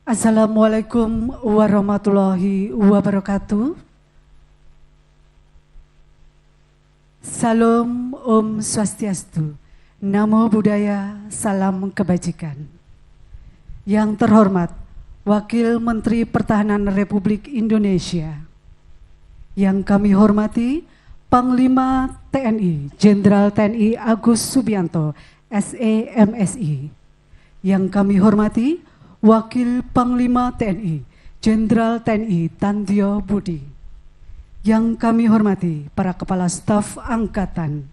Assalamualaikum warahmatullahi wabarakatuh. Salam Om Swastiastu, Namo Buddhaya, salam kebajikan. Yang terhormat Wakil Menteri Pertahanan Republik Indonesia, yang kami hormati Panglima TNI Jenderal TNI Agus Subianto, SEMSI, yang kami hormati Wakil Panglima TNI Jenderal TNI Tandjo Budi, yang kami hormati para Kepala Staf Angkatan,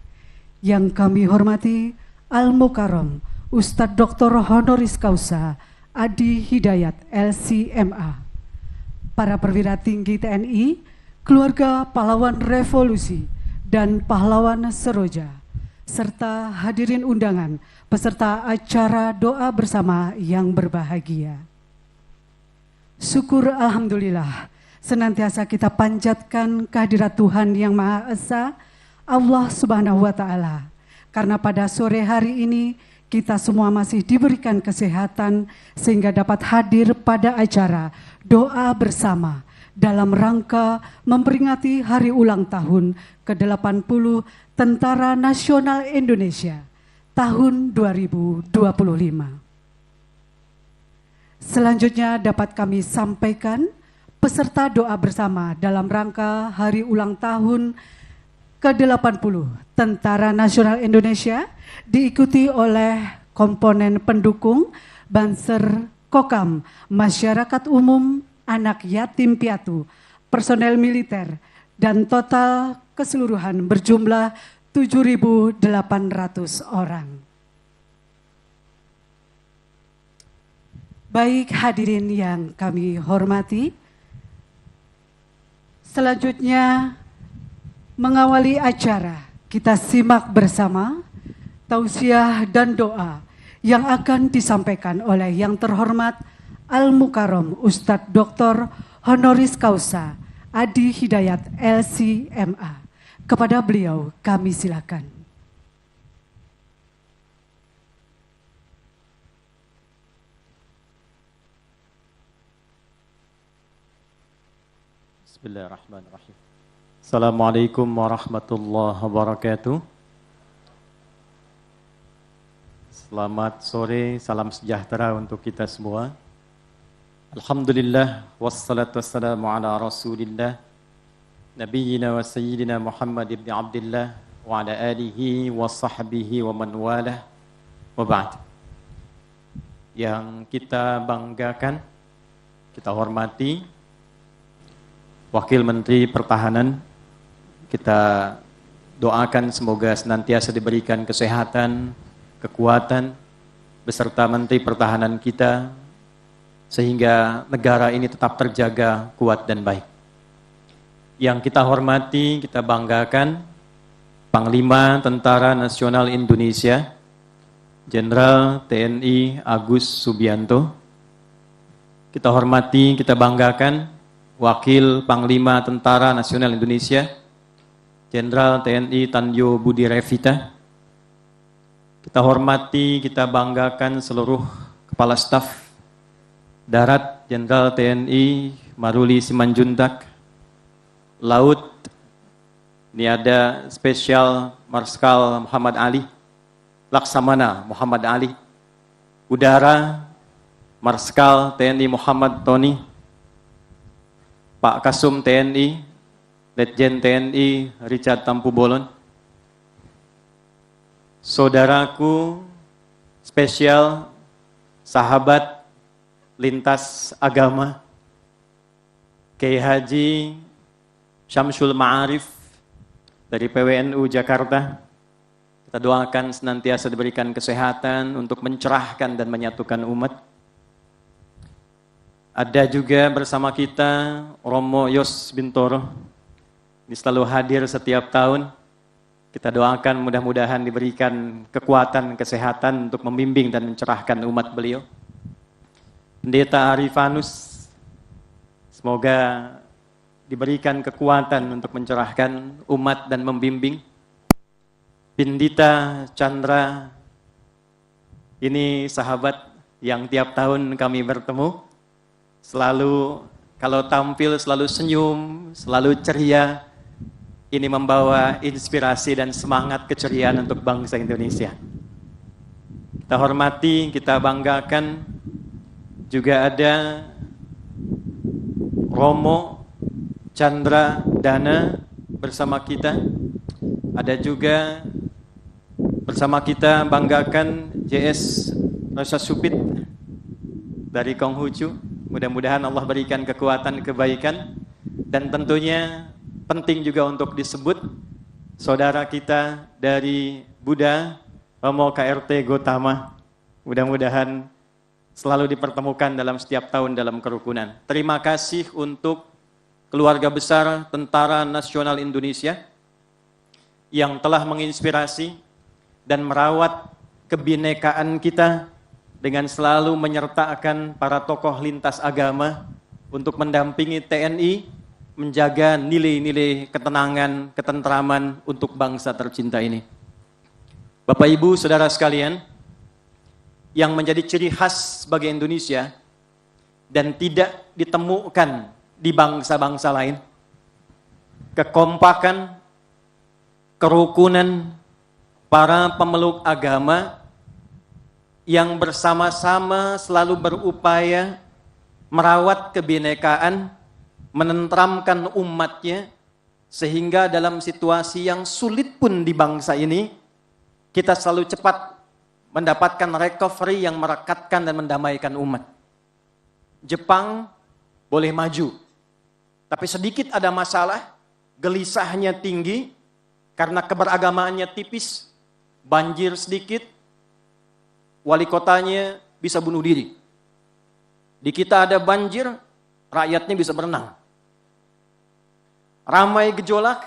yang kami hormati Al-Mukarram Ustadz Dr. Honoris Causa Adi Hidayat LCMA, para perwira tinggi TNI, keluarga pahlawan revolusi dan pahlawan Seroja, serta hadirin undangan peserta acara doa bersama yang berbahagia. Syukur alhamdulillah senantiasa kita panjatkan kehadirat Tuhan Yang Maha Esa, Allah Subhanahu wa taala. Karena pada sore hari ini kita semua masih diberikan kesehatan sehingga dapat hadir pada acara doa bersama dalam rangka memperingati hari ulang tahun ke-80 Tentara Nasional Indonesia tahun 2025. Selanjutnya dapat kami sampaikan peserta doa bersama dalam rangka hari ulang tahun ke-80 Tentara Nasional Indonesia diikuti oleh komponen pendukung Banser Kokam, masyarakat umum, anak yatim piatu, personel militer, dan total keseluruhan berjumlah 7.800 orang. Baik hadirin yang kami hormati, selanjutnya mengawali acara kita simak bersama tausiah dan doa yang akan disampaikan oleh yang terhormat Al-Mukarram Ustadz Dr. Honoris Causa Adi Hidayat LCMA. Kepada beliau kami silakan. Bismillahirrahmanirrahim. Assalamualaikum warahmatullahi wabarakatuh. Selamat sore, salam sejahtera untuk kita semua. Alhamdulillah, wassalatu wassalamu ala rasulillah, Nabiyyina wa Sayyidina Muhammad ibn Abdullah wa ala alihi wa sahbihi wa man walah wa ba'd. Yang kita banggakan, kita hormati Wakil Menteri Pertahanan, kita doakan semoga senantiasa diberikan kesehatan, kekuatan, beserta Menteri Pertahanan kita, sehingga negara ini tetap terjaga kuat dan baik. Yang kita hormati, kita banggakan Panglima Tentara Nasional Indonesia, Jenderal TNI Agus Subianto. Kita hormati, kita banggakan Wakil Panglima Tentara Nasional Indonesia, Jenderal TNI Tandjo Budi Revita. Kita hormati, kita banggakan seluruh Kepala Staf Darat, Jenderal TNI Maruli Simanjuntak. Laut, ini ada spesial Marskal Muhammad Ali, Laksamana Muhammad Ali. Udara, Marskal TNI Muhammad Tony, Pak Kasum TNI, Letjen TNI Richard Tampu Bolon. Saudaraku spesial, sahabat lintas agama, Kiai Haji Syamsul Ma'arif dari PWNU Jakarta. Kita doakan senantiasa diberikan kesehatan untuk mencerahkan dan menyatukan umat. Ada juga bersama kita Romo Yos Bintoro, ini selalu hadir setiap tahun. Kita doakan mudah-mudahan diberikan kekuatan, kesehatan untuk membimbing dan mencerahkan umat beliau. Pendeta Arifanus, semoga diberikan kekuatan untuk mencerahkan umat dan membimbing. Pendeta Chandra, ini sahabat yang tiap tahun kami bertemu. selalu kalau tampil selalu senyum, selalu ceria. Ini membawa inspirasi dan semangat keceriaan untuk bangsa Indonesia. Kita hormati, kita banggakan. Juga ada Romo Chandra Dana bersama kita. Ada juga bersama kita banggakan JS Rasa Supit dari Konghucu. Mudah-mudahan Allah berikan kekuatan, kebaikan. Dan tentunya penting juga untuk disebut saudara kita dari Buddha, Romo KRT Gotama. Mudah-mudahan selalu dipertemukan dalam setiap tahun dalam kerukunan. Terima kasih untuk keluarga besar Tentara Nasional Indonesia yang telah menginspirasi dan merawat kebinekaan kita dengan selalu menyertakan para tokoh lintas agama untuk mendampingi TNI menjaga nilai-nilai ketenangan, ketentraman untuk bangsa tercinta ini. Bapak Ibu, saudara sekalian, yang menjadi ciri khas bagi Indonesia dan tidak ditemukan di bangsa-bangsa lain, kekompakan, kerukunan para pemeluk agama yang bersama-sama selalu berupaya merawat kebinekaan, menenteramkan umatnya, sehingga dalam situasi yang sulit pun di bangsa ini, kita selalu cepat mendapatkan recovery yang merekatkan dan mendamaikan umat. Jepang boleh maju, tapi sedikit ada masalah, gelisahnya tinggi, karena keberagamaannya tipis, banjir sedikit, wali kotanya bisa bunuh diri. Di kita ada banjir, rakyatnya bisa berenang. Ramai gejolak,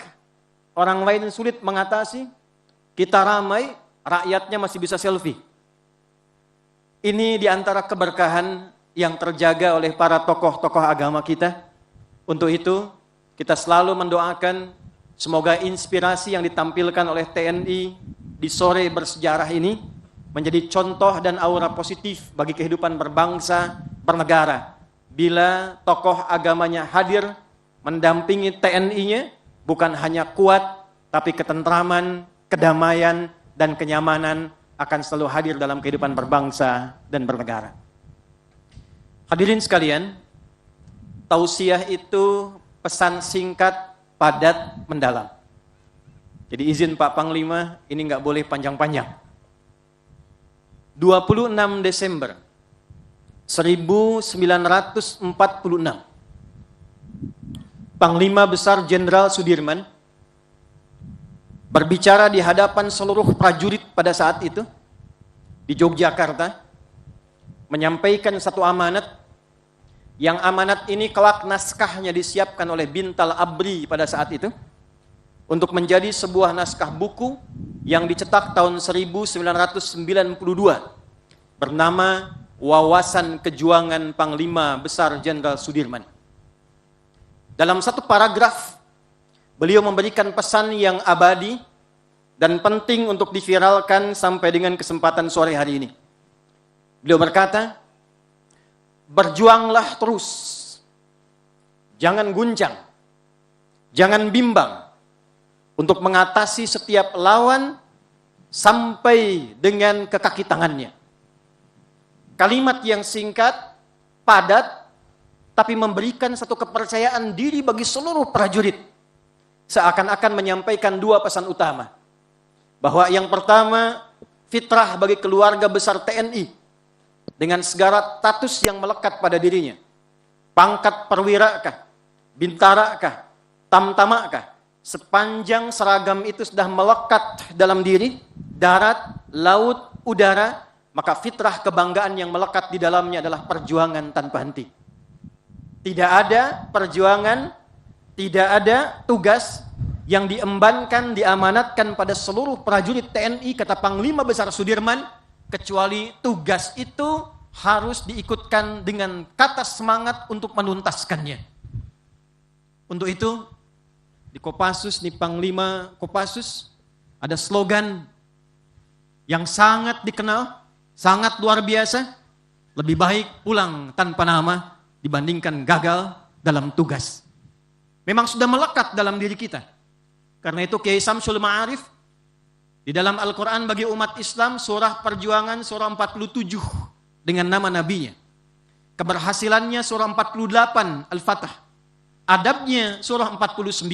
orang lain sulit mengatasi, kita ramai, rakyatnya masih bisa selfie. Ini diantara keberkahan yang terjaga oleh para tokoh-tokoh agama kita. Untuk itu, kita selalu mendoakan semoga inspirasi yang ditampilkan oleh TNI di sore bersejarah ini menjadi contoh dan aura positif bagi kehidupan berbangsa, bernegara. Bila tokoh agamanya hadir, mendampingi TNI-nya, bukan hanya kuat, tapi ketentraman, kedamaian, dan kenyamanan akan selalu hadir dalam kehidupan berbangsa dan bernegara. Hadirin sekalian, tausiah itu pesan singkat, padat, mendalam. Jadi izin Pak Panglima, ini nggak boleh panjang-panjang. 26 Desember 1946, Panglima Besar Jenderal Sudirman berbicara di hadapan seluruh prajurit pada saat itu di Yogyakarta, menyampaikan satu amanat, yang amanat ini kelak naskahnya disiapkan oleh Bintal Abri pada saat itu untuk menjadi sebuah naskah buku yang dicetak tahun 1992 bernama Wawasan Kejuangan Panglima Besar Jenderal Sudirman. Dalam satu paragraf, beliau memberikan pesan yang abadi dan penting untuk diviralkan sampai dengan kesempatan sore hari ini. Beliau berkata, berjuanglah terus, jangan guncang, jangan bimbang, untuk mengatasi setiap lawan sampai dengan ke kaki tangannya. Kalimat yang singkat, padat, tapi memberikan satu kepercayaan diri bagi seluruh prajurit. Seakan-akan menyampaikan dua pesan utama. Bahwa yang pertama, fitrah bagi keluarga besar TNI. Dengan segala status yang melekat pada dirinya. Pangkat perwira kah? Bintara kah? Tamtama kah? Sepanjang seragam itu sudah melekat dalam diri, darat, laut, udara, maka fitrah kebanggaan yang melekat di dalamnya adalah perjuangan tanpa henti. Tidak ada perjuangan, tidak ada tugas yang diembankan, diamanatkan pada seluruh prajurit TNI, kata Panglima Besar Sudirman, kecuali tugas itu harus diikutkan dengan kata semangat untuk menuntaskannya. Untuk itu, di Kopassus, di Panglima Kopassus, ada slogan yang sangat dikenal, sangat luar biasa, lebih baik pulang tanpa nama dibandingkan gagal dalam tugas. Memang sudah melekat dalam diri kita. Karena itu Kiai Samsul Ma'arif di dalam Al-Quran bagi umat Islam surah perjuangan surah 47 dengan nama nabinya. Keberhasilannya surah 48 Al-Fatah. Adabnya surah 49.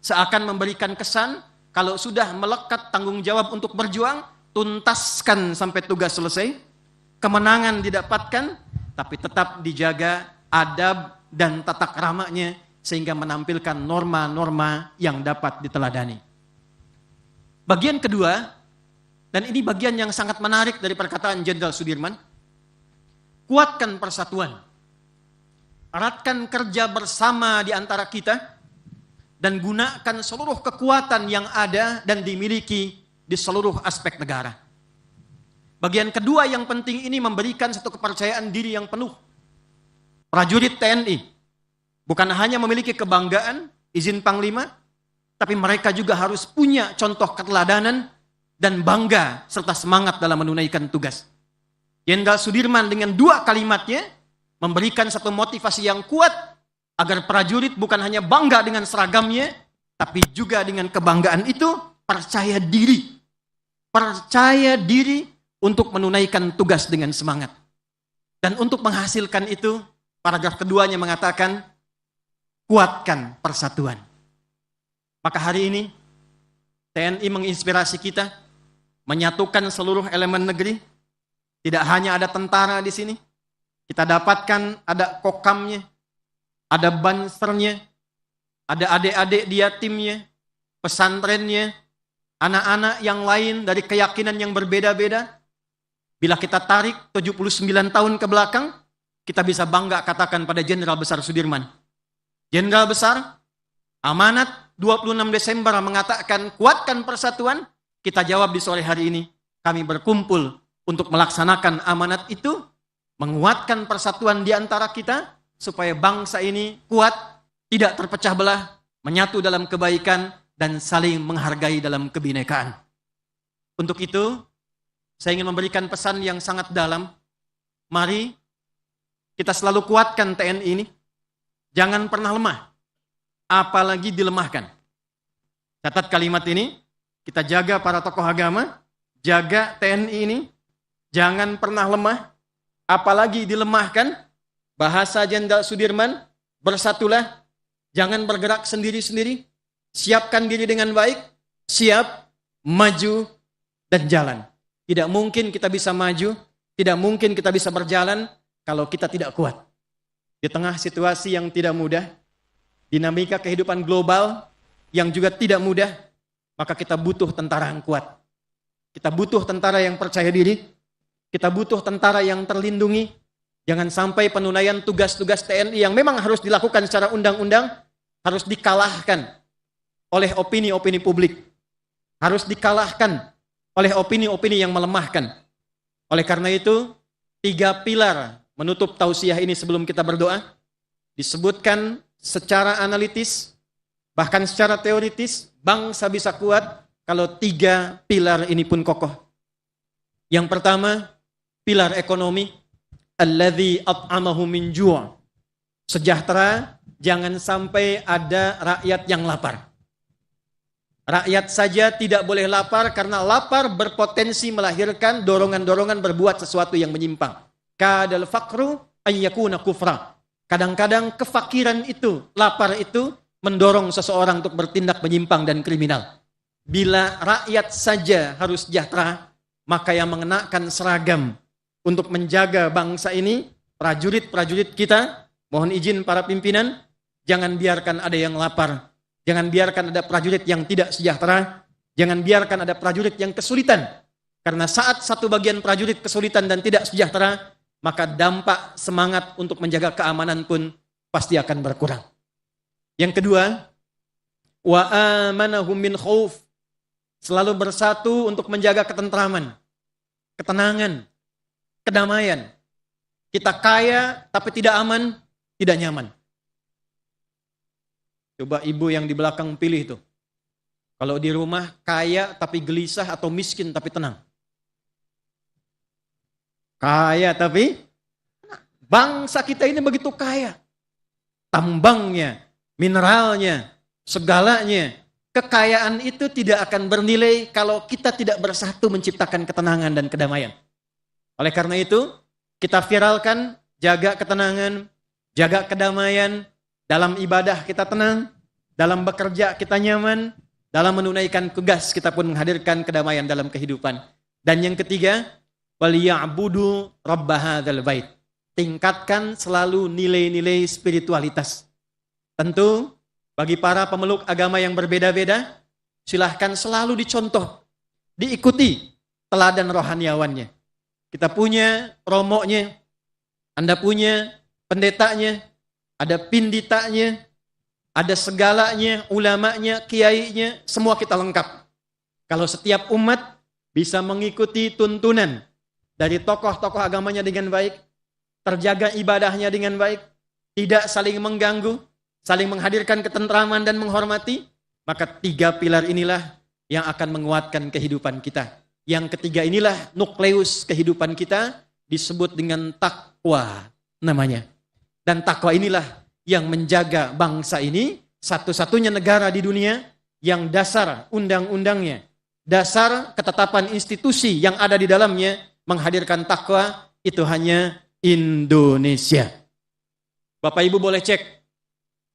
Seakan memberikan kesan kalau sudah melekat tanggung jawab untuk berjuang, tuntaskan sampai tugas selesai. Kemenangan didapatkan, tapi tetap dijaga adab dan tata keramanya sehingga menampilkan norma-norma yang dapat diteladani. Bagian kedua, dan ini bagian yang sangat menarik dari perkataan Jenderal Sudirman, kuatkan persatuan, eratkan kerja bersama di antara kita, dan gunakan seluruh kekuatan yang ada dan dimiliki di seluruh aspek negara. Bagian kedua yang penting ini memberikan satu kepercayaan diri yang penuh. Prajurit TNI bukan hanya memiliki kebanggaan, izin Panglima, tapi mereka juga harus punya contoh keteladanan dan bangga serta semangat dalam menunaikan tugas. Jenderal Sudirman dengan dua kalimatnya memberikan satu motivasi yang kuat agar prajurit bukan hanya bangga dengan seragamnya, tapi juga dengan kebanggaan itu percaya diri. Percaya diri untuk menunaikan tugas dengan semangat. Dan untuk menghasilkan itu, paragraf keduanya mengatakan, kuatkan persatuan. Maka hari ini TNI menginspirasi kita menyatukan seluruh elemen negeri. Tidak hanya ada tentara di sini, kita dapatkan ada kokamnya, ada bansernya, ada adik-adik dia timnya, pesantrennya, anak-anak yang lain dari keyakinan yang berbeda-beda. Bila kita tarik 79 tahun ke belakang, kita bisa bangga katakan pada Jenderal Besar Sudirman. Jenderal Besar, amanat 26 Desember mengatakan kuatkan persatuan, kita jawab di sore hari ini, kami berkumpul untuk melaksanakan amanat itu, menguatkan persatuan di antara kita, supaya bangsa ini kuat, tidak terpecah belah, menyatu dalam kebaikan, dan saling menghargai dalam kebinekaan. Untuk itu, saya ingin memberikan pesan yang sangat dalam. Mari kita selalu kuatkan TNI ini. Jangan pernah lemah, apalagi dilemahkan. Catat kalimat ini, kita jaga para tokoh agama, jaga TNI ini, jangan pernah lemah, apalagi dilemahkan. Bahasa Jenderal Sudirman, bersatulah, jangan bergerak sendiri-sendiri, siapkan diri dengan baik, siap, maju, dan jalan. Tidak mungkin kita bisa maju, tidak mungkin kita bisa berjalan kalau kita tidak kuat. Di tengah situasi yang tidak mudah, dinamika kehidupan global yang juga tidak mudah, maka kita butuh tentara yang kuat. Kita butuh tentara yang percaya diri, kita butuh tentara yang terlindungi. Jangan sampai penunaian tugas-tugas TNI yang memang harus dilakukan secara undang-undang, harus dikalahkan oleh opini-opini publik. Harus dikalahkan oleh opini-opini yang melemahkan. Oleh karena itu, 3 pilar menutup tausiah ini sebelum kita berdoa, disebutkan secara analitis, bahkan secara teoritis, bangsa bisa kuat kalau 3 pilar ini pun kokoh. Yang pertama, pilar ekonomi, alladzi at'amahu min ju'. Sejahtera, jangan sampai ada rakyat yang lapar. Rakyat saja tidak boleh lapar karena lapar berpotensi melahirkan dorongan-dorongan berbuat sesuatu yang menyimpang. Kadal faqru ayyakuna kufra. Kadang-kadang kefakiran itu, lapar itu mendorong seseorang untuk bertindak menyimpang dan kriminal. Bila rakyat saja harus sejahtera, maka yang mengenakan seragam untuk menjaga bangsa ini, prajurit-prajurit kita, mohon izin para pimpinan, jangan biarkan ada yang lapar, jangan biarkan ada prajurit yang tidak sejahtera, jangan biarkan ada prajurit yang kesulitan. Karena saat satu bagian prajurit kesulitan dan tidak sejahtera, maka dampak semangat untuk menjaga keamanan pun pasti akan berkurang. Yang kedua, wa amanahum min khauf. Selalu bersatu untuk menjaga ketentraman, ketenangan, kedamaian. Kita kaya tapi tidak aman, tidak nyaman. Coba ibu yang di belakang pilih itu. Kalau di rumah kaya tapi gelisah atau miskin tapi tenang. Kaya tapi Bangsa kita ini begitu kaya. Tambangnya, mineralnya, segalanya. Kekayaan itu tidak akan bernilai kalau kita tidak bersatu menciptakan ketenangan dan kedamaian. Oleh karena itu, kita viralkan, jaga ketenangan, jaga kedamaian, dalam ibadah kita tenang, dalam bekerja kita nyaman, dalam menunaikan tugas kita pun menghadirkan kedamaian dalam kehidupan. Dan yang ketiga, waliya'budu rabb hadzal bait. Tingkatkan selalu nilai-nilai spiritualitas. Tentu bagi para pemeluk agama yang berbeda-beda, silahkan selalu dicontoh, diikuti teladan rohaniawannya. Kita punya romonya, Anda punya pendetanya, ada pinditanya, ada segalanya, ulamanya, kiainya, semua kita lengkap. Kalau setiap umat bisa mengikuti tuntunan dari tokoh-tokoh agamanya dengan baik, terjaga ibadahnya dengan baik, tidak saling mengganggu, saling menghadirkan ketentraman dan menghormati, maka 3 pilar inilah yang akan menguatkan kehidupan kita. Yang ketiga inilah nukleus kehidupan kita, disebut dengan takwa namanya. Dan takwa inilah yang menjaga bangsa ini, satu-satunya negara di dunia yang dasar undang-undangnya, dasar ketetapan institusi yang ada di dalamnya menghadirkan takwa, itu hanya Indonesia. Bapak Ibu boleh cek.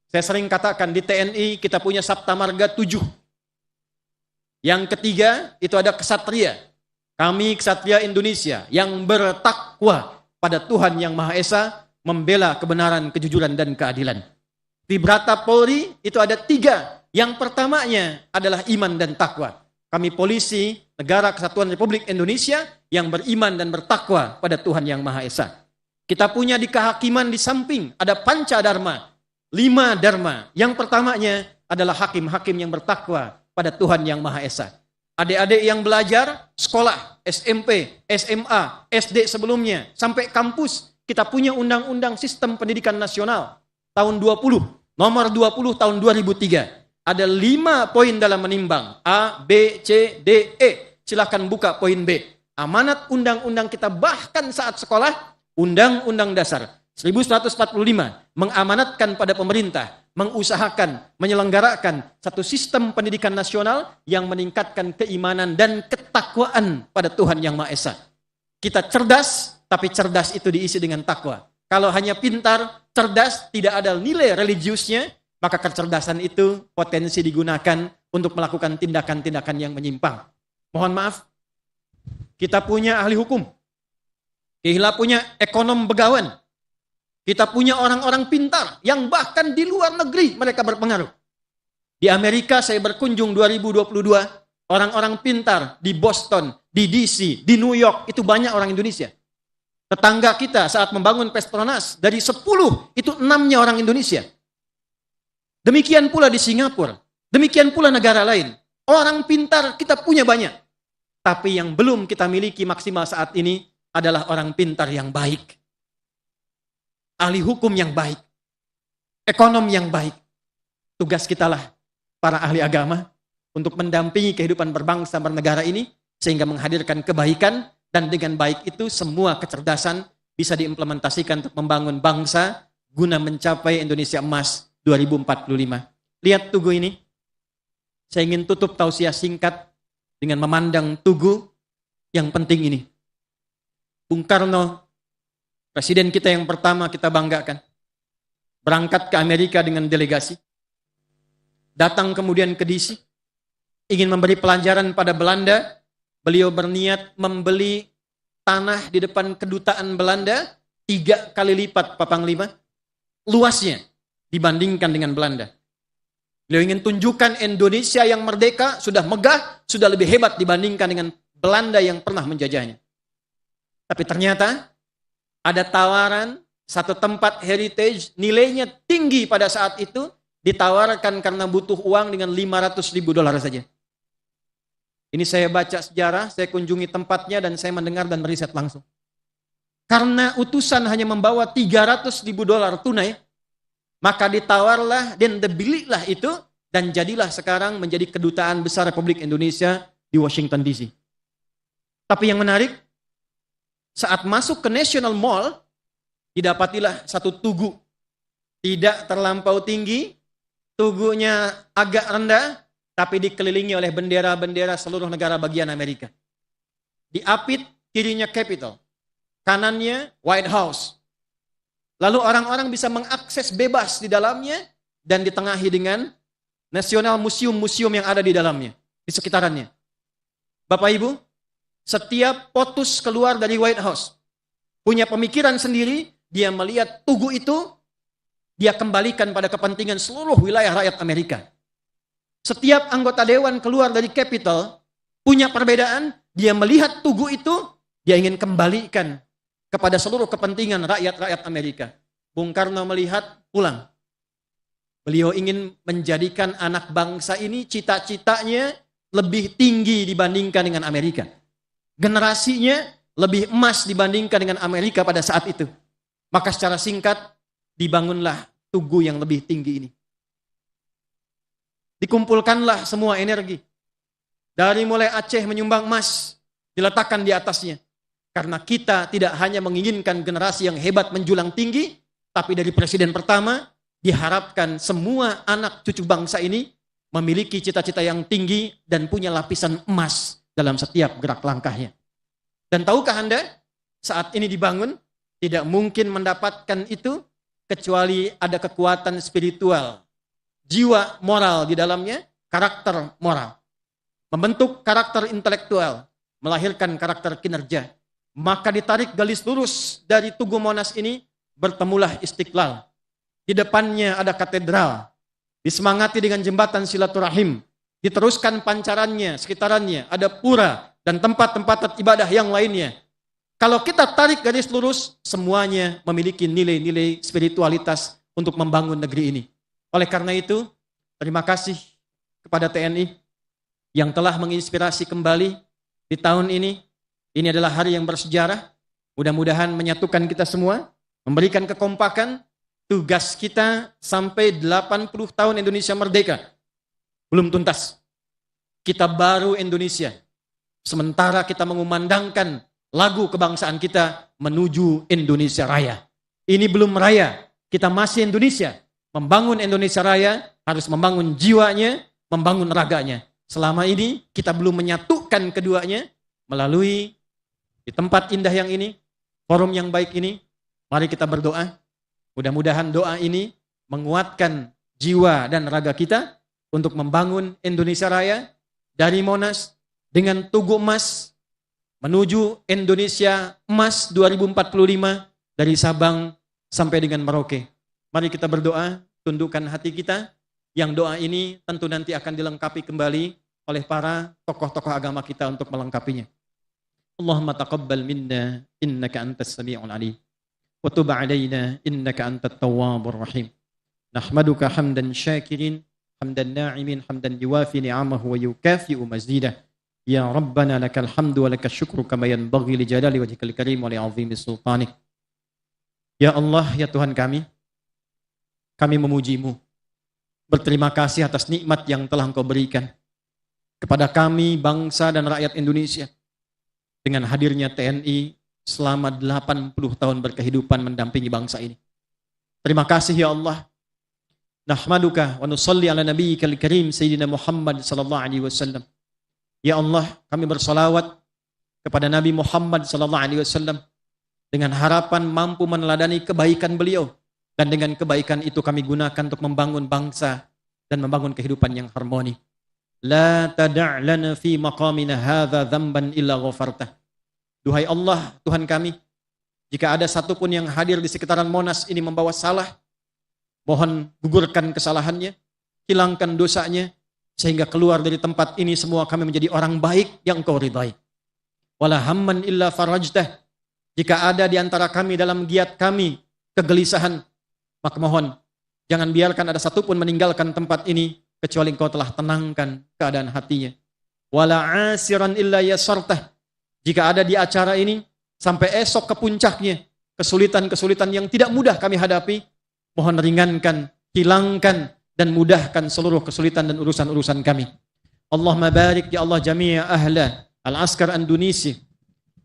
Saya sering katakan di TNI kita punya Sabta Marga 7. Yang ketiga itu ada kesatria. Kami kesatria Indonesia yang bertakwa pada Tuhan Yang Maha Esa, membela kebenaran, kejujuran, dan keadilan. Vibrata Polri itu ada 3. Yang pertamanya adalah iman dan takwa. Kami polisi Negara Kesatuan Republik Indonesia yang beriman dan bertakwa pada Tuhan Yang Maha Esa. Kita punya di kehakiman di samping ada panca dharma, 5 dharma. Yang pertamanya adalah hakim-hakim yang bertakwa pada Tuhan Yang Maha Esa. Adik-adik yang belajar sekolah, SMP, SMA, SD sebelumnya, sampai kampus, kita punya Undang-Undang Sistem Pendidikan Nasional tahun 20, nomor 20 tahun 2003. Ada 5 poin dalam menimbang, A, B, C, D, E. Silahkan buka poin B. Amanat undang-undang kita bahkan saat sekolah, Undang-Undang Dasar 1145 mengamanatkan pada pemerintah, mengusahakan, menyelenggarakan satu sistem pendidikan nasional yang meningkatkan keimanan dan ketakwaan pada Tuhan Yang Maha Esa. Kita cerdas, tapi cerdas itu diisi dengan takwa. Kalau hanya pintar, cerdas, tidak ada nilai religiusnya, maka kecerdasan itu potensi digunakan untuk melakukan tindakan-tindakan yang menyimpang. Mohon maaf, kita punya ahli hukum, kita punya ekonom begawan, kita punya orang-orang pintar yang bahkan di luar negeri mereka berpengaruh. Di Amerika saya berkunjung 2022, orang-orang pintar di Boston, di DC, di New York, itu banyak orang Indonesia. Tetangga kita saat membangun Petronas, dari 10 itu 6-nya orang Indonesia. Demikian pula di Singapura, demikian pula negara lain. Orang pintar kita punya banyak. Tapi yang belum kita miliki maksimal saat ini adalah orang pintar yang baik. Ahli hukum yang baik, ekonom yang baik. Tugas kitalah para ahli agama untuk mendampingi kehidupan berbangsa bernegara ini sehingga menghadirkan kebaikan, dan dengan baik itu semua kecerdasan bisa diimplementasikan untuk membangun bangsa guna mencapai Indonesia Emas 2045. Lihat tugu ini. Saya ingin tutup tausiah singkat dengan memandang tugu yang penting ini. Bung Karno, Presiden kita yang pertama kita banggakan, berangkat ke Amerika dengan delegasi, datang kemudian ke DC, ingin memberi pelajaran pada Belanda. Beliau berniat membeli tanah di depan kedutaan Belanda 3 kali lipat Pak Panglima luasnya dibandingkan dengan Belanda. Beliau ingin tunjukkan Indonesia yang merdeka sudah megah, sudah lebih hebat dibandingkan dengan Belanda yang pernah menjajahnya. Tapi ternyata ada tawaran satu tempat heritage, nilainya tinggi pada saat itu, ditawarkan karena butuh uang dengan $500.000 saja. Ini saya baca sejarah, saya kunjungi tempatnya dan saya mendengar dan meriset langsung. Karena utusan hanya membawa $300.000 tunai, maka ditawarlah dan dibelilah itu dan jadilah sekarang menjadi kedutaan besar Republik Indonesia di Washington DC. Tapi yang menarik, saat masuk ke National Mall, didapatilah satu tugu. Tidak terlampau tinggi, tugunya agak rendah, tapi dikelilingi oleh bendera-bendera seluruh negara bagian Amerika. Diapit kirinya Capitol, kanannya White House. Lalu orang-orang bisa mengakses bebas di dalamnya dan ditengahi dengan National Museum-museum yang ada di dalamnya, di sekitarannya. Bapak Ibu, setiap POTUS keluar dari White House, punya pemikiran sendiri, dia melihat tugu itu, dia kembalikan pada kepentingan seluruh wilayah rakyat Amerika. Setiap anggota dewan keluar dari Capitol, punya perbedaan, dia melihat tugu itu, dia ingin kembalikan kepada seluruh kepentingan rakyat-rakyat Amerika. Bung Karno melihat, pulang. Beliau ingin menjadikan anak bangsa ini cita-citanya lebih tinggi dibandingkan dengan Amerika. Generasinya lebih emas dibandingkan dengan Amerika pada saat itu. Maka secara singkat, dibangunlah tugu yang lebih tinggi ini. Dikumpulkanlah semua energi. Dari mulai Aceh menyumbang emas, diletakkan di atasnya. Karena kita tidak hanya menginginkan generasi yang hebat menjulang tinggi, tapi dari presiden pertama, diharapkan semua anak cucu bangsa ini memiliki cita-cita yang tinggi dan punya lapisan emas dalam setiap gerak langkahnya. Dan tahukah Anda, saat ini dibangun, tidak mungkin mendapatkan itu kecuali ada kekuatan spiritual, jiwa moral di dalamnya, karakter moral. Membentuk karakter intelektual, melahirkan karakter kinerja. Maka ditarik garis lurus dari Tugu Monas ini, bertemulah Istiqlal. Di depannya ada katedral, disemangati dengan jembatan silaturahim, diteruskan pancarannya, sekitarannya, ada pura, dan tempat-tempat ibadah yang lainnya. Kalau kita tarik garis lurus, semuanya memiliki nilai-nilai spiritualitas untuk membangun negeri ini. Oleh karena itu, terima kasih kepada TNI yang telah menginspirasi kembali di tahun ini. Ini adalah hari yang bersejarah. Mudah-mudahan menyatukan kita semua, memberikan kekompakan. Tugas kita sampai 80 tahun Indonesia merdeka belum tuntas. Kita baru Indonesia. Sementara kita mengumandangkan lagu kebangsaan kita menuju Indonesia Raya. Ini belum raya, kita masih Indonesia. Membangun Indonesia Raya harus membangun jiwanya, membangun raganya. Selama ini kita belum menyatukan keduanya melalui di tempat indah yang ini, forum yang baik ini. Mari kita berdoa. Mudah-mudahan doa ini menguatkan jiwa dan raga kita untuk membangun Indonesia Raya dari Monas dengan Tugu Emas menuju Indonesia Emas 2045 dari Sabang sampai dengan Merauke. Mari kita berdoa, tundukkan hati kita, yang doa ini tentu nanti akan dilengkapi kembali oleh para tokoh-tokoh agama kita untuk melengkapinya. Allahumma taqabbal minna innaka antas sami'ul alim. Wa tub 'alaina innaka antat tawwabur rahim. Nahmaduka hamdan syakirin, hamdan na'imin, hamdan yuwafi ni'amahu wa yukafi'u mazidah. Ya Rabbana lakal hamdu wa lakal syukru kama yanbaghi li jalali wajhikal karim wa li 'azimi sultanik. Ya Allah, ya Tuhan kami memujimu. Berterima kasih atas nikmat yang telah Engkau berikan kepada kami, bangsa dan rakyat Indonesia. Dengan hadirnya TNI selama 80 tahun berkehidupan mendampingi bangsa ini. Terima kasih ya Allah. Nahmaduka wa nusalli ala nabiyyikal karim Sayyidina Muhammad sallallahu alaihi wasallam. Ya Allah, kami bersolawat kepada Nabi Muhammad sallallahu alaihi wasallam dengan harapan mampu meneladani kebaikan beliau, dan dengan kebaikan itu kami gunakan untuk membangun bangsa dan membangun kehidupan yang harmoni. La tada' lana fi maqamina hadza dzamban illa ghafartah. Duhai Allah, Tuhan kami, jika ada satupun yang hadir di sekitaran Monas ini membawa salah, mohon gugurkan kesalahannya, hilangkan dosanya, sehingga keluar dari tempat ini semua kami menjadi orang baik yang Engkau ridhai. Wala hamman illa farajtah. Jika ada di antara kami dalam giat kami kegelisahan, maka mohon jangan biarkan ada satupun meninggalkan tempat ini kecuali Engkau telah tenangkan keadaan hatinya. Wala asiran illa yasartah. Jika ada di acara ini sampai esok ke puncaknya kesulitan-kesulitan yang tidak mudah kami hadapi, mohon ringankan, hilangkan dan mudahkan seluruh kesulitan dan urusan-urusan kami. Allahumma barik ya Allah jami'a ahla al-askar Indonesia.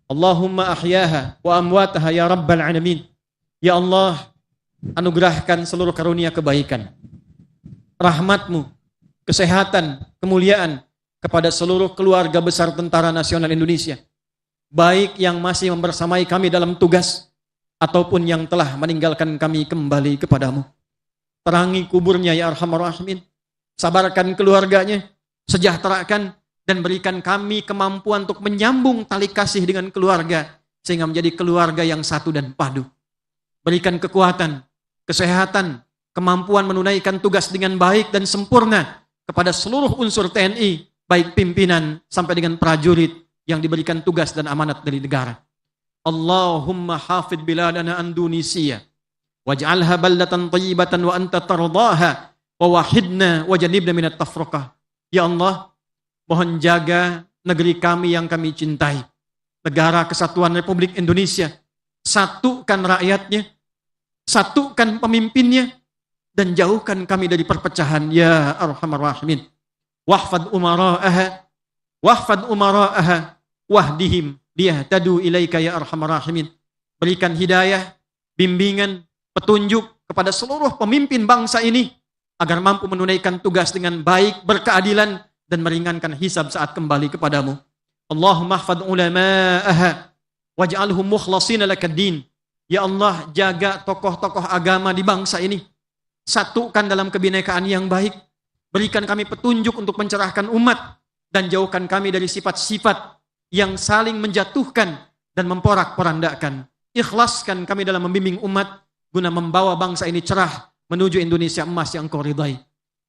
Allahumma ahyaha wa amwataha ya rabbal alamin. Ya Allah, anugerahkan seluruh karunia kebaikan, rahmat-Mu, kesehatan, kemuliaan kepada seluruh keluarga besar Tentara Nasional Indonesia, baik yang masih membersamai kami dalam tugas ataupun yang telah meninggalkan kami kembali kepadamu. Terangi kuburnya ya Arhamar Rahimin, sabarkan keluarganya, sejahterakan dan berikan kami kemampuan untuk menyambung tali kasih dengan keluarga sehingga menjadi keluarga yang satu dan padu. Berikan kekuatan, kesehatan, kemampuan menunaikan tugas dengan baik dan sempurna kepada seluruh unsur TNI, baik pimpinan sampai dengan prajurit yang diberikan tugas dan amanat dari negara. Allahumma hafid biladana Indonesia waj'alha baldatan thayyibatan wa anta tardaha wa wahidna wa janibna minat tafruqah. Ya Allah, mohon jaga negeri kami yang kami cintai, negara kesatuan Republik Indonesia. Satukan rakyatnya, satukan pemimpinnya, dan jauhkan kami dari perpecahan ya Arhamar Rahimin. Wahfad umara'aha wahdihim liyahtadu ilaika ya Arhamar Rahimin. Berikan hidayah, bimbingan, petunjuk kepada seluruh pemimpin bangsa ini agar mampu menunaikan tugas dengan baik, berkeadilan, dan meringankan hisab saat kembali kepadamu. Allahumma hafad ulama'aha waj'alhum mukhlashina lakad-din. Ya Allah, jaga tokoh-tokoh agama di bangsa ini. Satukan dalam kebinekaan yang baik. Berikan kami petunjuk untuk mencerahkan umat dan jauhkan kami dari sifat-sifat yang saling menjatuhkan dan memporak-porandakan. Ikhlaskan kami dalam membimbing umat guna membawa bangsa ini cerah menuju Indonesia emas yang Engkau ridai.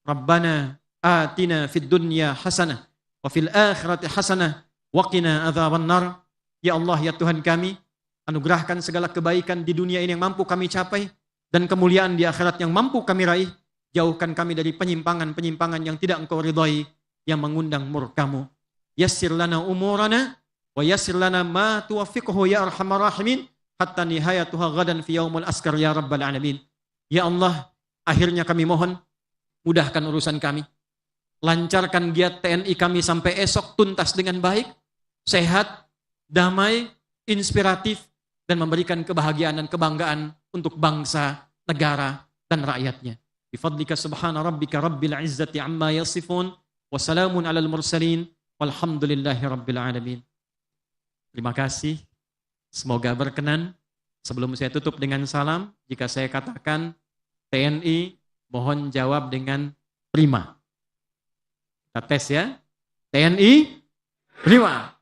Rabbana atina fid dunya hasanah wa fil akhirati hasanah wa qina adzabannar. Ya Allah, ya Tuhan kami, anugerahkan segala kebaikan di dunia ini yang mampu kami capai dan kemuliaan di akhirat yang mampu kami raih. Jauhkan kami dari penyimpangan-penyimpangan yang tidak Engkau ridhai, yang mengundang murka-Mu. Yassir lana umurana wa yassir lana ma tuwaffiquhu ya Arhamar Rahimin hatta nihayatuha gadan fi yaumul askar ya Rabbal Alamin. Ya Allah, akhirnya kami mohon, mudahkan urusan kami. Lancarkan giat TNI kami sampai esok tuntas dengan baik, sehat, damai, inspiratif, dan memberikan kebahagiaan dan kebanggaan untuk bangsa, negara, dan rakyatnya. Bifadlika subhana rabbika rabbil izzati amma yasifun, wassalamun alal mursalin, walhamdulillahi rabbil alamin. Terima kasih, semoga berkenan. Sebelum saya tutup dengan salam, jika saya katakan TNI, mohon jawab dengan prima. Kita tes ya. TNI, prima.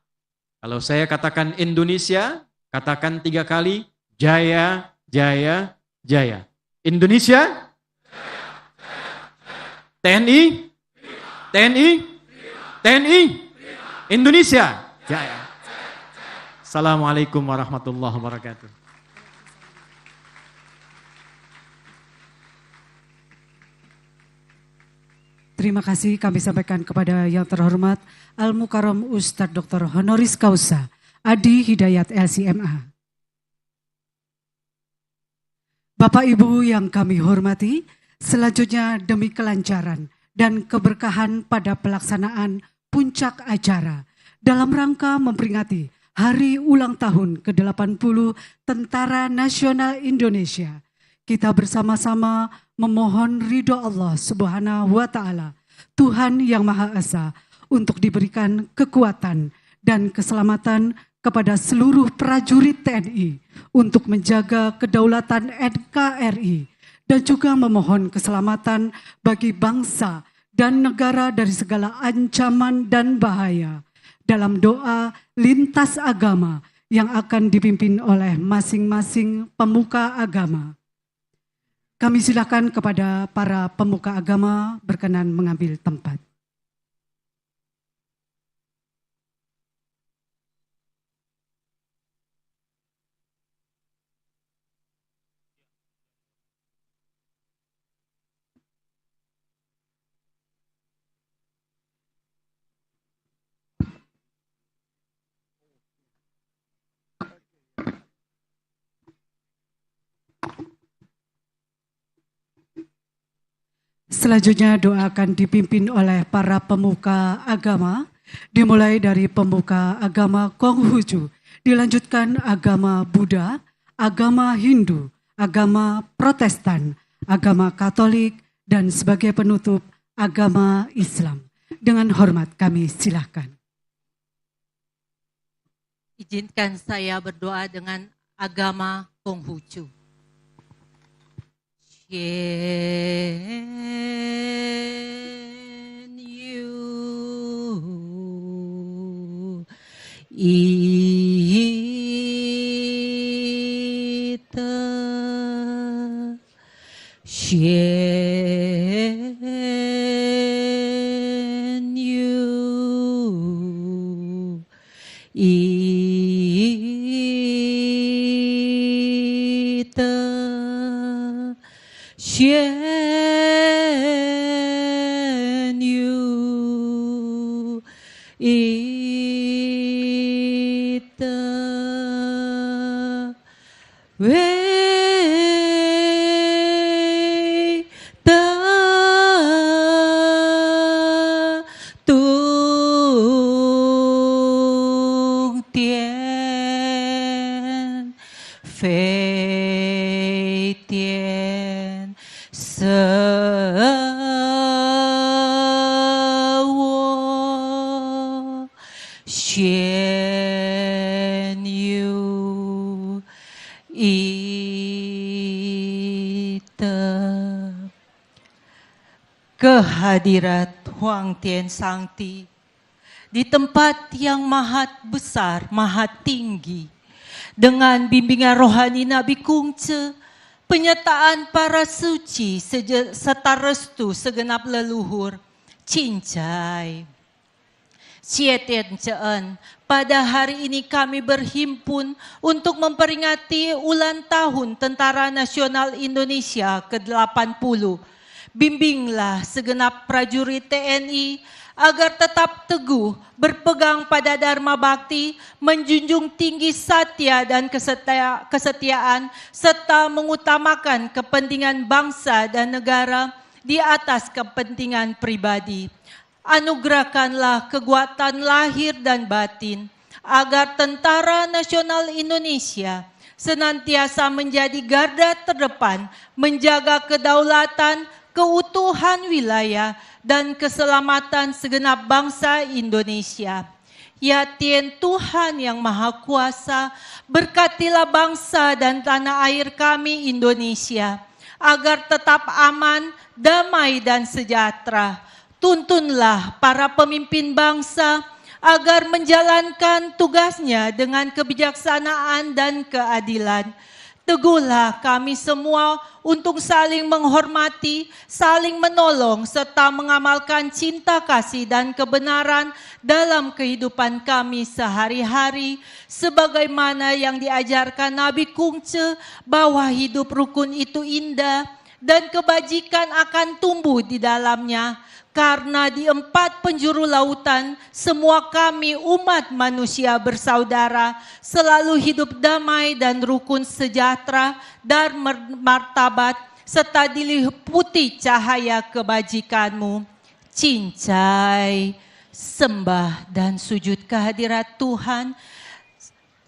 Kalau saya katakan Indonesia, katakan 3 kali, jaya, jaya, jaya. Indonesia, TNI, TNI, TNI, Indonesia, jaya. Assalamualaikum warahmatullahi wabarakatuh. Terima kasih kami sampaikan kepada yang terhormat Al-Mukarram Ustadz Dr. Honoris Causa Adi Hidayat LCMA. Bapak Ibu yang kami hormati, selanjutnya demi kelancaran dan keberkahan pada pelaksanaan puncak acara dalam rangka memperingati Hari Ulang Tahun ke-80 Tentara Nasional Indonesia, kita bersama-sama memohon ridho Allah Subhanahu wa Ta'ala, Tuhan yang Maha Esa, untuk diberikan kekuatan dan keselamatan kepada seluruh prajurit TNI untuk menjaga kedaulatan NKRI dan juga memohon keselamatan bagi bangsa dan negara dari segala ancaman dan bahaya. Dalam doa lintas agama yang akan dipimpin oleh masing-masing pemuka agama. Kami silakan kepada para pemuka agama berkenan mengambil tempat. Selanjutnya doa akan dipimpin oleh para pemuka agama, dimulai dari pemuka agama Konghucu, dilanjutkan agama Buddha, agama Hindu, agama Protestan, agama Katolik, dan sebagai penutup agama Islam. Dengan hormat kami silakan. Izinkan saya berdoa dengan agama Konghucu. Shen Yu Ita Shen Yu Ita Shen Yu Ita Wei Ta Tung Tian Fei Tian Se Wo Shen Yu Ita. Kehadirat Huang Tian Sangti di tempat yang maha besar, maha tinggi, dengan bimbingan rohani Nabi Kungce, penyertaan para suci serta restu segenap leluhur, cincai. Cietian Ceen, pada hari ini kami berhimpun untuk memperingati ulang tahun Tentara Nasional Indonesia ke-80. Bimbinglah segenap prajurit TNI agar tetap teguh berpegang pada Dharma Bakti, menjunjung tinggi satya dan kesetiaan, serta mengutamakan kepentingan bangsa dan negara di atas kepentingan pribadi. Anugerahkanlah kekuatan lahir dan batin agar Tentara Nasional Indonesia senantiasa menjadi garda terdepan menjaga kedaulatan, keutuhan wilayah, dan keselamatan segenap bangsa Indonesia. Ya Tien Tuhan yang Maha Kuasa, berkatilah bangsa dan tanah air kami Indonesia, agar tetap aman, damai, dan sejahtera. Tuntunlah para pemimpin bangsa agar menjalankan tugasnya dengan kebijaksanaan dan keadilan. Teguhlah kami semua untuk saling menghormati, saling menolong, serta mengamalkan cinta kasih dan kebenaran dalam kehidupan kami sehari-hari, sebagaimana yang diajarkan Nabi Kungce bahwa hidup rukun itu indah dan kebajikan akan tumbuh di dalamnya. Karena di 4 penjuru lautan, semua kami umat manusia bersaudara, selalu hidup damai dan rukun sejahtera dan martabat, serta diliputi cahaya kebajikanmu. Cincai, sembah dan sujud kehadirat Tuhan.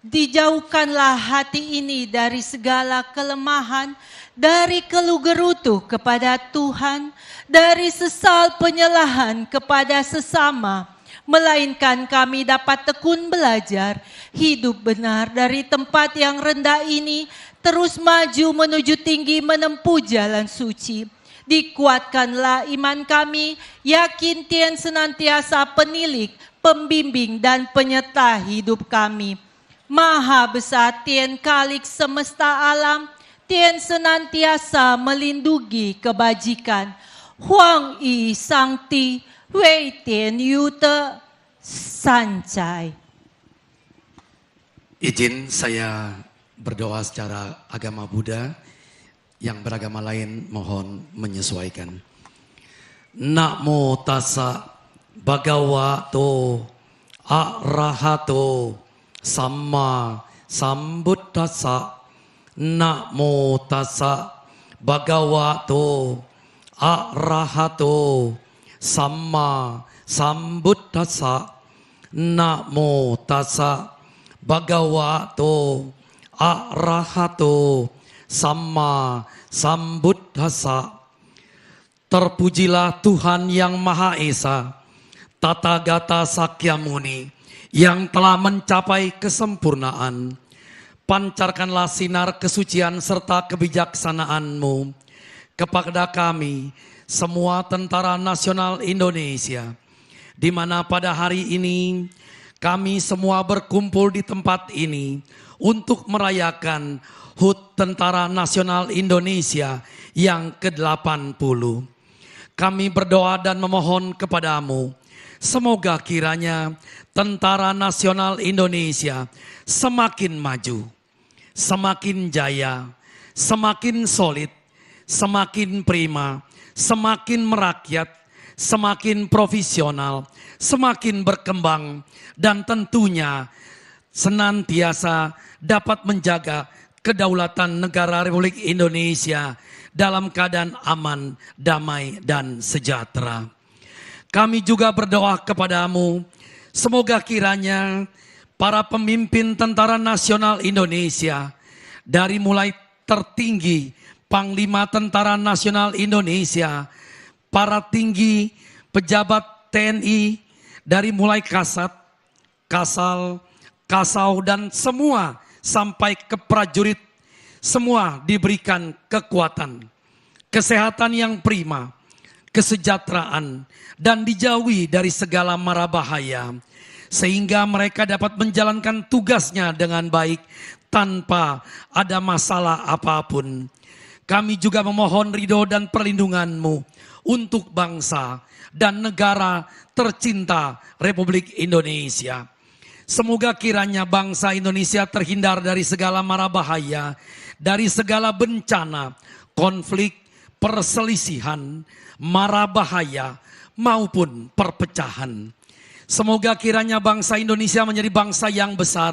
Dijauhkanlah hati ini dari segala kelemahan, dari keluh gerutu kepada Tuhan, dari sesal penyalahan kepada sesama, melainkan kami dapat tekun belajar, hidup benar dari tempat yang rendah ini, terus maju menuju tinggi menempuh jalan suci. Dikuatkanlah iman kami, yakin Tien senantiasa penilik, pembimbing, dan penyerta hidup kami. Maha besar Tien Kalik semesta alam, Tien senantiasa melindungi kebajikan. Huang I Sangti, Wei Tien Yute, Sancai. Izin saya berdoa secara agama Buddha, yang beragama lain mohon menyesuaikan. Namo tassa bhagavato arahato samma sambuddhassa. Namo tassa bhagavato arahato samma sambuddhassa. Namo tassa bhagavato arahato Samma Sambuddhassa. Terpujilah Tuhan yang Maha Esa, Tathagata Sakyamuni, yang telah mencapai kesempurnaan. Pancarkanlah sinar kesucian serta kebijaksanaan-Mu kepada kami, semua tentara nasional Indonesia, di mana pada hari ini kami semua berkumpul di tempat ini untuk merayakan HUT Tentara Nasional Indonesia yang ke-80. Kami berdoa dan memohon kepadamu, semoga kiranya Tentara Nasional Indonesia semakin maju, semakin jaya, semakin solid, semakin prima, semakin merakyat, semakin profesional, semakin berkembang, dan tentunya senantiasa dapat menjaga kedaulatan negara Republik Indonesia dalam keadaan aman, damai, dan sejahtera. Kami juga berdoa kepadamu, semoga kiranya para pemimpin Tentara Nasional Indonesia, dari mulai tertinggi Panglima Tentara Nasional Indonesia, para tinggi pejabat TNI, dari mulai Kasat, Kasal, Kasau, dan semua sampai ke prajurit, semua diberikan kekuatan, kesehatan yang prima, kesejahteraan, dan dijauhi dari segala mara bahaya, sehingga mereka dapat menjalankan tugasnya dengan baik tanpa ada masalah apapun. Kami juga memohon ridho dan perlindungan-Mu untuk bangsa dan negara tercinta Republik Indonesia. Semoga kiranya bangsa Indonesia terhindar dari segala mara bahaya, dari segala bencana, konflik, perselisihan, mara bahaya, maupun perpecahan. Semoga kiranya bangsa Indonesia menjadi bangsa yang besar,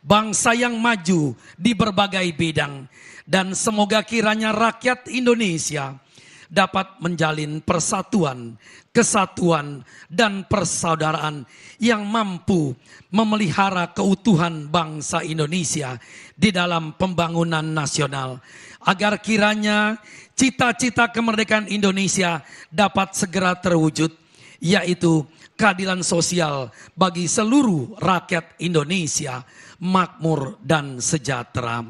bangsa yang maju di berbagai bidang. Dan semoga kiranya rakyat Indonesia dapat menjalin persatuan, kesatuan, dan persaudaraan yang mampu memelihara keutuhan bangsa Indonesia di dalam pembangunan nasional, agar kiranya cita-cita kemerdekaan Indonesia dapat segera terwujud, yaitu keadilan sosial bagi seluruh rakyat Indonesia, makmur dan sejahtera.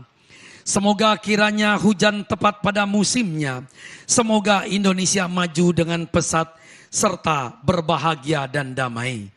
Semoga kiranya hujan tepat pada musimnya. Semoga Indonesia maju dengan pesat serta berbahagia dan damai.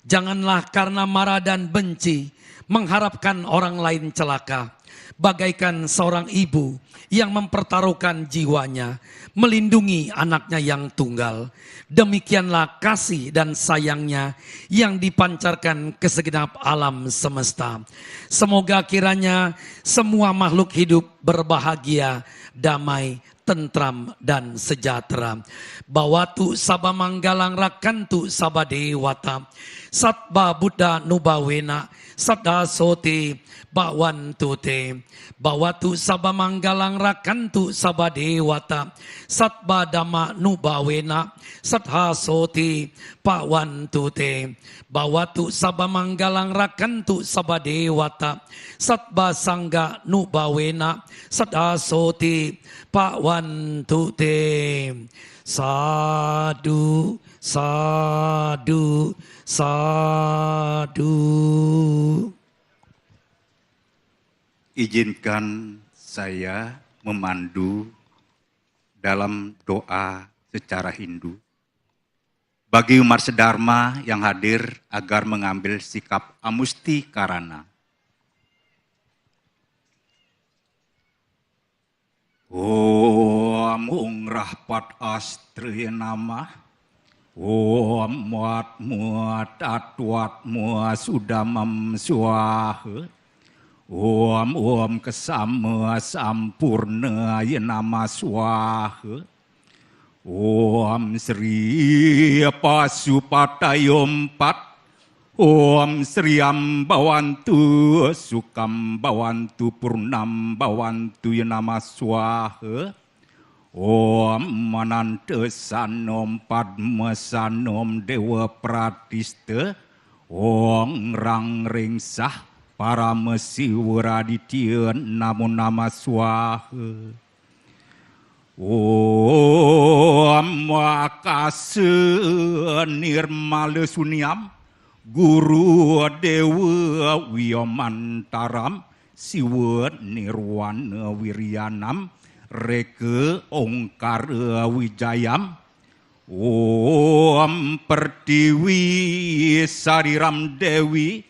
Janganlah karena marah dan benci mengharapkan orang lain celaka. Bagaikan seorang ibu yang mempertaruhkan jiwanya, melindungi anaknya yang tunggal. Demikianlah kasih dan sayangnya yang dipancarkan ke segenap alam semesta. Semoga kiranya semua makhluk hidup berbahagia, damai, tentram, dan sejahtera. Bawatu sabamanggalang rakantu sabadewata, satba buddha nubawena, sada sote bawantu te. Bawatu sabamanggalang rakantu sabadewata, satba dhamma nubawena, satha sote bawantu te. Bawatu sabamanggalang rakantu sabadewata, satba sangga nubawena, satha sote bawantu te. Sadu, sadu, sadu. Izinkan saya memandu dalam doa secara Hindu bagi umat sedharma yang hadir agar mengambil sikap amusti karana. Om Rahpat Astri Nama, Om Muat Muat Atwat Muat Sudamam Swaha, Om Kesama Sampurna Yenama Swaha, Om Sri Pasupatayompat, Om Sri Ambawantu Sukam Bawantu Purnam Bawantu Yenama Swaha, Om Mananta Sanom Padma Sanom Dewa Pratista, Om Rang Rengsah, para mesiwraditya namo nama swaha. Om akasa nirmala sunyam guru dewa wiyamantaram siwa nirwana wiryanam reke ongkara wijayam. Om pertiwi sariram dewi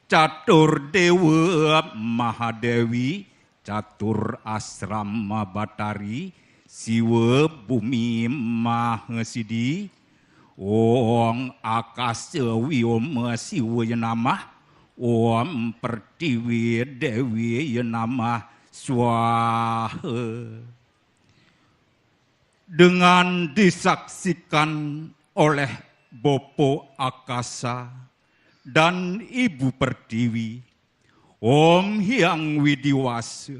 catur dewa mahadewi catur asrama batari siwa bumi mahasidi. Om akasa wiyoma siwa yanamah om pertiwi dewi yanamah swaha. Dengan disaksikan oleh Bopo Akasa dan Ibu Pertiwi, Om Hyang Widiwasa,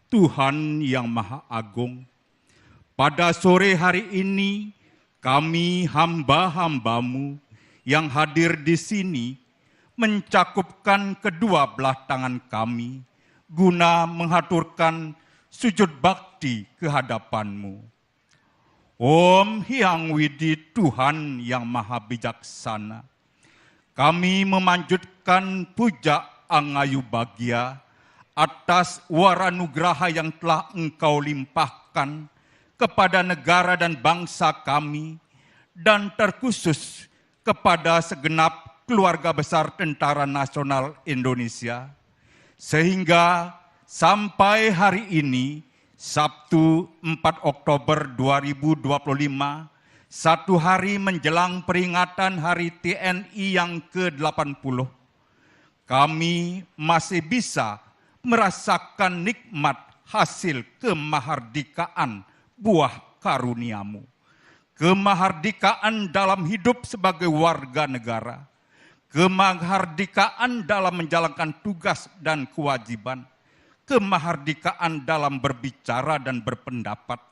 Tuhan yang Maha Agung, pada sore hari ini kami hamba-hambamu yang hadir di sini mencakupkan kedua belah tangan kami guna menghaturkan sujud bakti ke hadapanmu. Om Hyang Widi Tuhan yang Maha Bijaksana, kami memanjutkan puja Angayu Bagya atas waranugraha yang telah Engkau limpahkan kepada negara dan bangsa kami dan terkhusus kepada segenap keluarga besar Tentara Nasional Indonesia, sehingga sampai hari ini Sabtu 4 Oktober 2025, satu hari menjelang peringatan Hari TNI yang ke-80, kami masih bisa merasakan nikmat hasil kemardikaan buah karuniamu. Kemardikaan dalam hidup sebagai warga negara, kemardikaan dalam menjalankan tugas dan kewajiban, kemardikaan dalam berbicara dan berpendapat,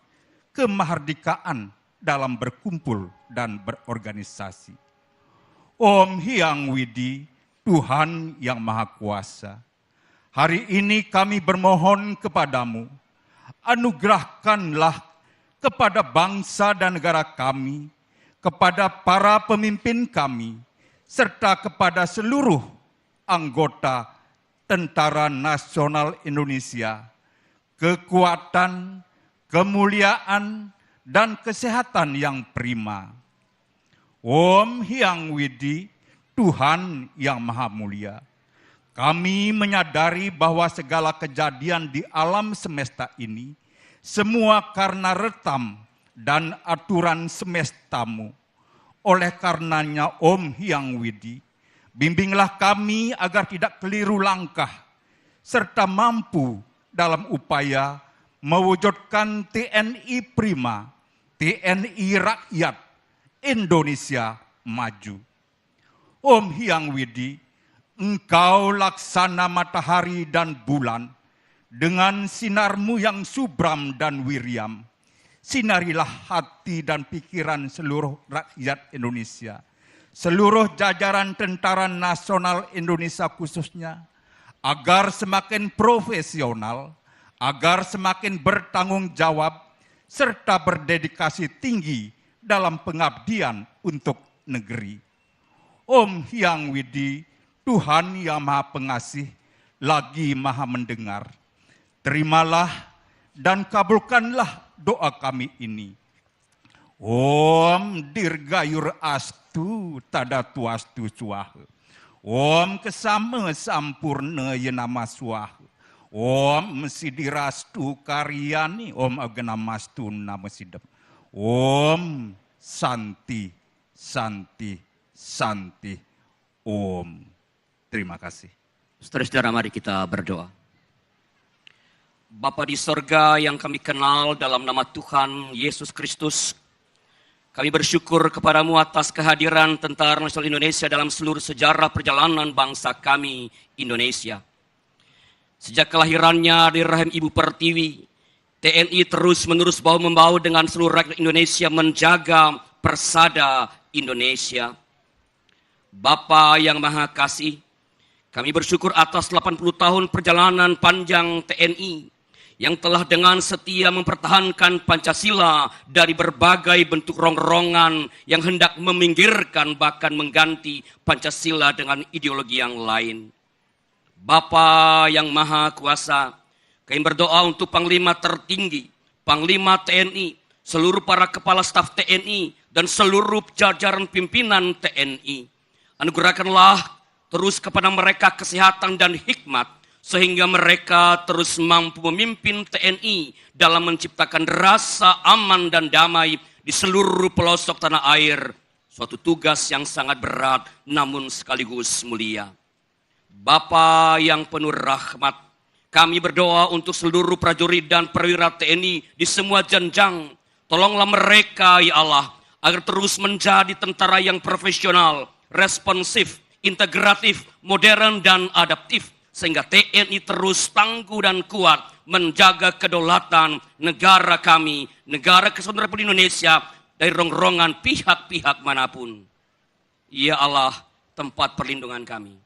kemardikaan dalam berkumpul dan berorganisasi. Om Hyang Widi, Tuhan yang Maha Kuasa, hari ini kami bermohon kepadamu, anugerahkanlah kepada bangsa dan negara kami, kepada para pemimpin kami, serta kepada seluruh anggota Tentara Nasional Indonesia, kekuatan, kemuliaan, dan kesehatan yang prima. Om Hyang Widi, Tuhan yang Maha Mulia, kami menyadari bahwa segala kejadian di alam semesta ini semua karena retam dan aturan semestamu. Oleh karenanya Om Hyang Widi, bimbinglah kami agar tidak keliru langkah, serta mampu dalam upaya mewujudkan TNI prima, TNI rakyat Indonesia maju. Om Hyang Widi, Engkau laksana matahari dan bulan, dengan sinarmu yang subram dan wiriam, sinarilah hati dan pikiran seluruh rakyat Indonesia, seluruh jajaran Tentara Nasional Indonesia khususnya, agar semakin profesional, agar semakin bertanggung jawab, serta berdedikasi tinggi dalam pengabdian untuk negeri. Om Hyang Widi, Tuhan yang Maha Pengasih, lagi Maha Mendengar, terimalah dan kabulkanlah doa kami ini. Om Dirgayur Astu Tadatu Astu Swaha. Om Kesama Sampurna Yenama Swaha. Om Sidirastu Karyani. Om Aganamastu Nama Sidam. Om Santi Santi Santi. Om. Terima kasih. Saudara-saudara, mari kita berdoa. Bapa di sorga yang kami kenal dalam nama Tuhan Yesus Kristus, kami bersyukur kepadamu atas kehadiran Tentara Nasional Indonesia dalam seluruh sejarah perjalanan bangsa kami Indonesia. Sejak kelahirannya dari rahim Ibu Pertiwi, TNI terus-menerus bahu-membahu dengan seluruh rakyat Indonesia menjaga persada Indonesia. Bapa yang Maha Kasih, Kami bersyukur atas 80 tahun perjalanan panjang TNI yang telah dengan setia mempertahankan Pancasila dari berbagai bentuk rongrongan yang hendak meminggirkan bahkan mengganti Pancasila dengan ideologi yang lain. Bapa yang Maha Kuasa, kami berdoa untuk Panglima tertinggi, Panglima TNI, seluruh para kepala staf TNI, dan seluruh jajaran pimpinan TNI. Anugerahkanlah terus kepada mereka kesehatan dan hikmat, sehingga mereka terus mampu memimpin TNI dalam menciptakan rasa aman dan damai di seluruh pelosok tanah air. Suatu tugas yang sangat berat namun sekaligus mulia. Bapa yang penuh rahmat, kami berdoa untuk seluruh prajurit dan perwira TNI di semua jenjang. Tolonglah mereka ya Allah, agar terus menjadi tentara yang profesional, responsif, integratif, modern, dan adaptif, sehingga TNI terus tangguh dan kuat menjaga kedaulatan negara kami, negara Kesatuan Republik Indonesia, dari rongrongan pihak-pihak manapun. Ya Allah, tempat perlindungan kami.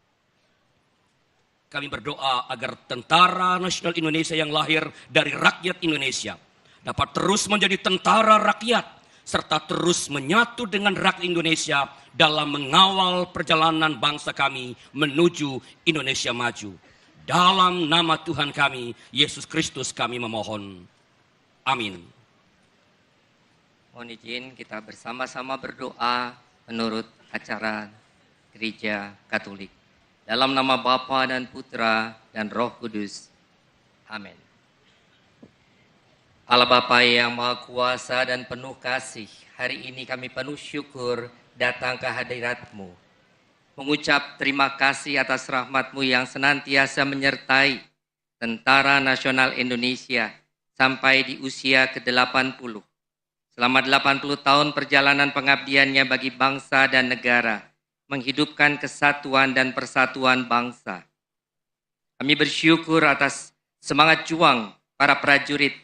Kami berdoa agar Tentara Nasional Indonesia yang lahir dari rakyat Indonesia dapat terus menjadi tentara rakyat, serta terus menyatu dengan rakyat Indonesia dalam mengawal perjalanan bangsa kami menuju Indonesia maju. Dalam nama Tuhan kami, Yesus Kristus kami memohon. Amin. Mohon izin kita bersama-sama berdoa menurut acara Gereja Katolik. Dalam nama Bapa dan Putra dan Roh Kudus. Amin. Allah Bapa yang Maha Kuasa dan penuh kasih, hari ini kami penuh syukur datang ke hadirat-Mu. Mengucap terima kasih atas rahmat-Mu yang senantiasa menyertai Tentara Nasional Indonesia sampai di usia ke-80. Selama 80 tahun perjalanan pengabdiannya bagi bangsa dan negara, menghidupkan kesatuan dan persatuan bangsa. Kami bersyukur atas semangat juang para prajurit,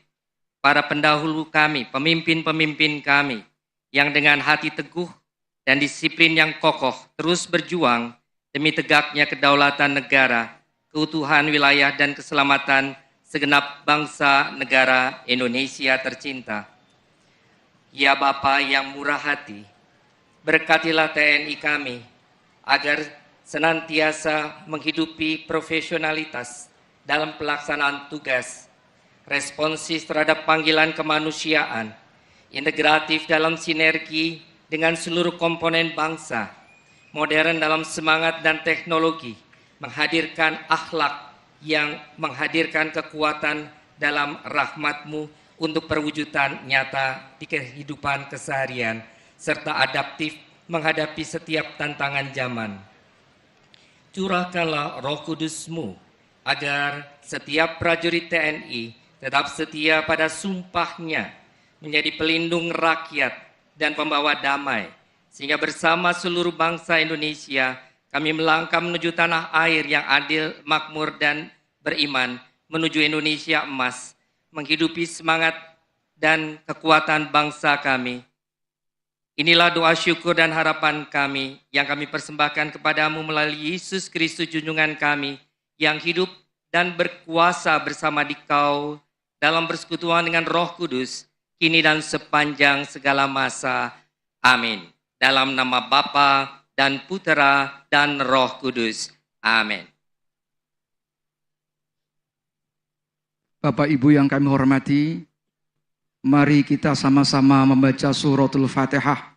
para pendahulu kami, pemimpin-pemimpin kami, yang dengan hati teguh dan disiplin yang kokoh terus berjuang demi tegaknya kedaulatan negara, keutuhan wilayah dan keselamatan segenap bangsa negara Indonesia tercinta. Ya Bapa yang murah hati, berkatilah TNI kami agar senantiasa menghidupi profesionalitas dalam pelaksanaan tugas, responsif terhadap panggilan kemanusiaan, integratif dalam sinergi dengan seluruh komponen bangsa, modern dalam semangat dan teknologi, menghadirkan akhlak yang menghadirkan kekuatan dalam rahmat-Mu untuk perwujudan nyata di kehidupan keseharian, serta adaptif menghadapi setiap tantangan zaman. Curahkanlah Roh Kudus-Mu agar setiap prajurit TNI tetap setia pada sumpahnya menjadi pelindung rakyat dan pembawa damai, sehingga bersama seluruh bangsa Indonesia kami melangkah menuju tanah air yang adil, makmur, dan beriman, menuju Indonesia emas, menghidupi semangat dan kekuatan bangsa kami. Inilah doa syukur dan harapan kami yang kami persembahkan kepadamu melalui Yesus Kristus junjungan kami yang hidup dan berkuasa bersama Dikau dalam persekutuan dengan Roh Kudus, kini dan sepanjang segala masa. Amin. Dalam nama Bapa dan Putra dan Roh Kudus. Amin. Bapak Ibu yang kami hormati, mari kita sama-sama membaca suratul Fatihah.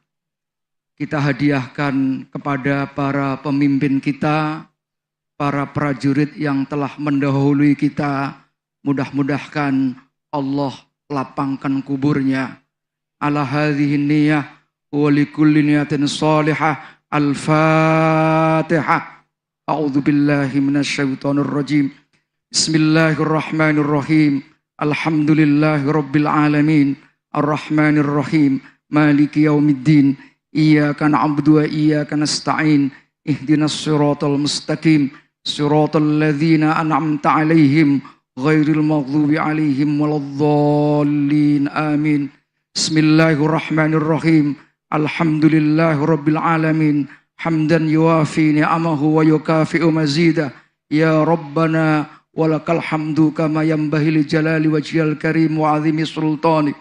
Kita hadiahkan kepada para pemimpin kita, para prajurit yang telah mendahului kita. Mudah-mudahan Allah lapangkan kuburnya. Ala hadhihi niyah wa likulli niyatin salihah. Al-Fatihah. A'udzu billahi minasyaitonir rajim. Bismillahirrahmanirrahim. Alhamdulillahirabbil alamin. Arrahmanir rahim. Maliki yaumiddin. Iyyaka na'budu wa iyyaka nasta'in. Ihdinas siratal mustaqim. Siratal ladzina an'amta 'alaihim ghairil maghdubi 'alaihim waladdallin. Amin. Bismillahirrahmanirrahim. Alhamdulillahirabbil alamin. حمدا يوافي نعمه ويكافئ مزيده يا ربنا ولك الحمد كما ينبغي لجلال وجهك الكريم وعظيم سلطانك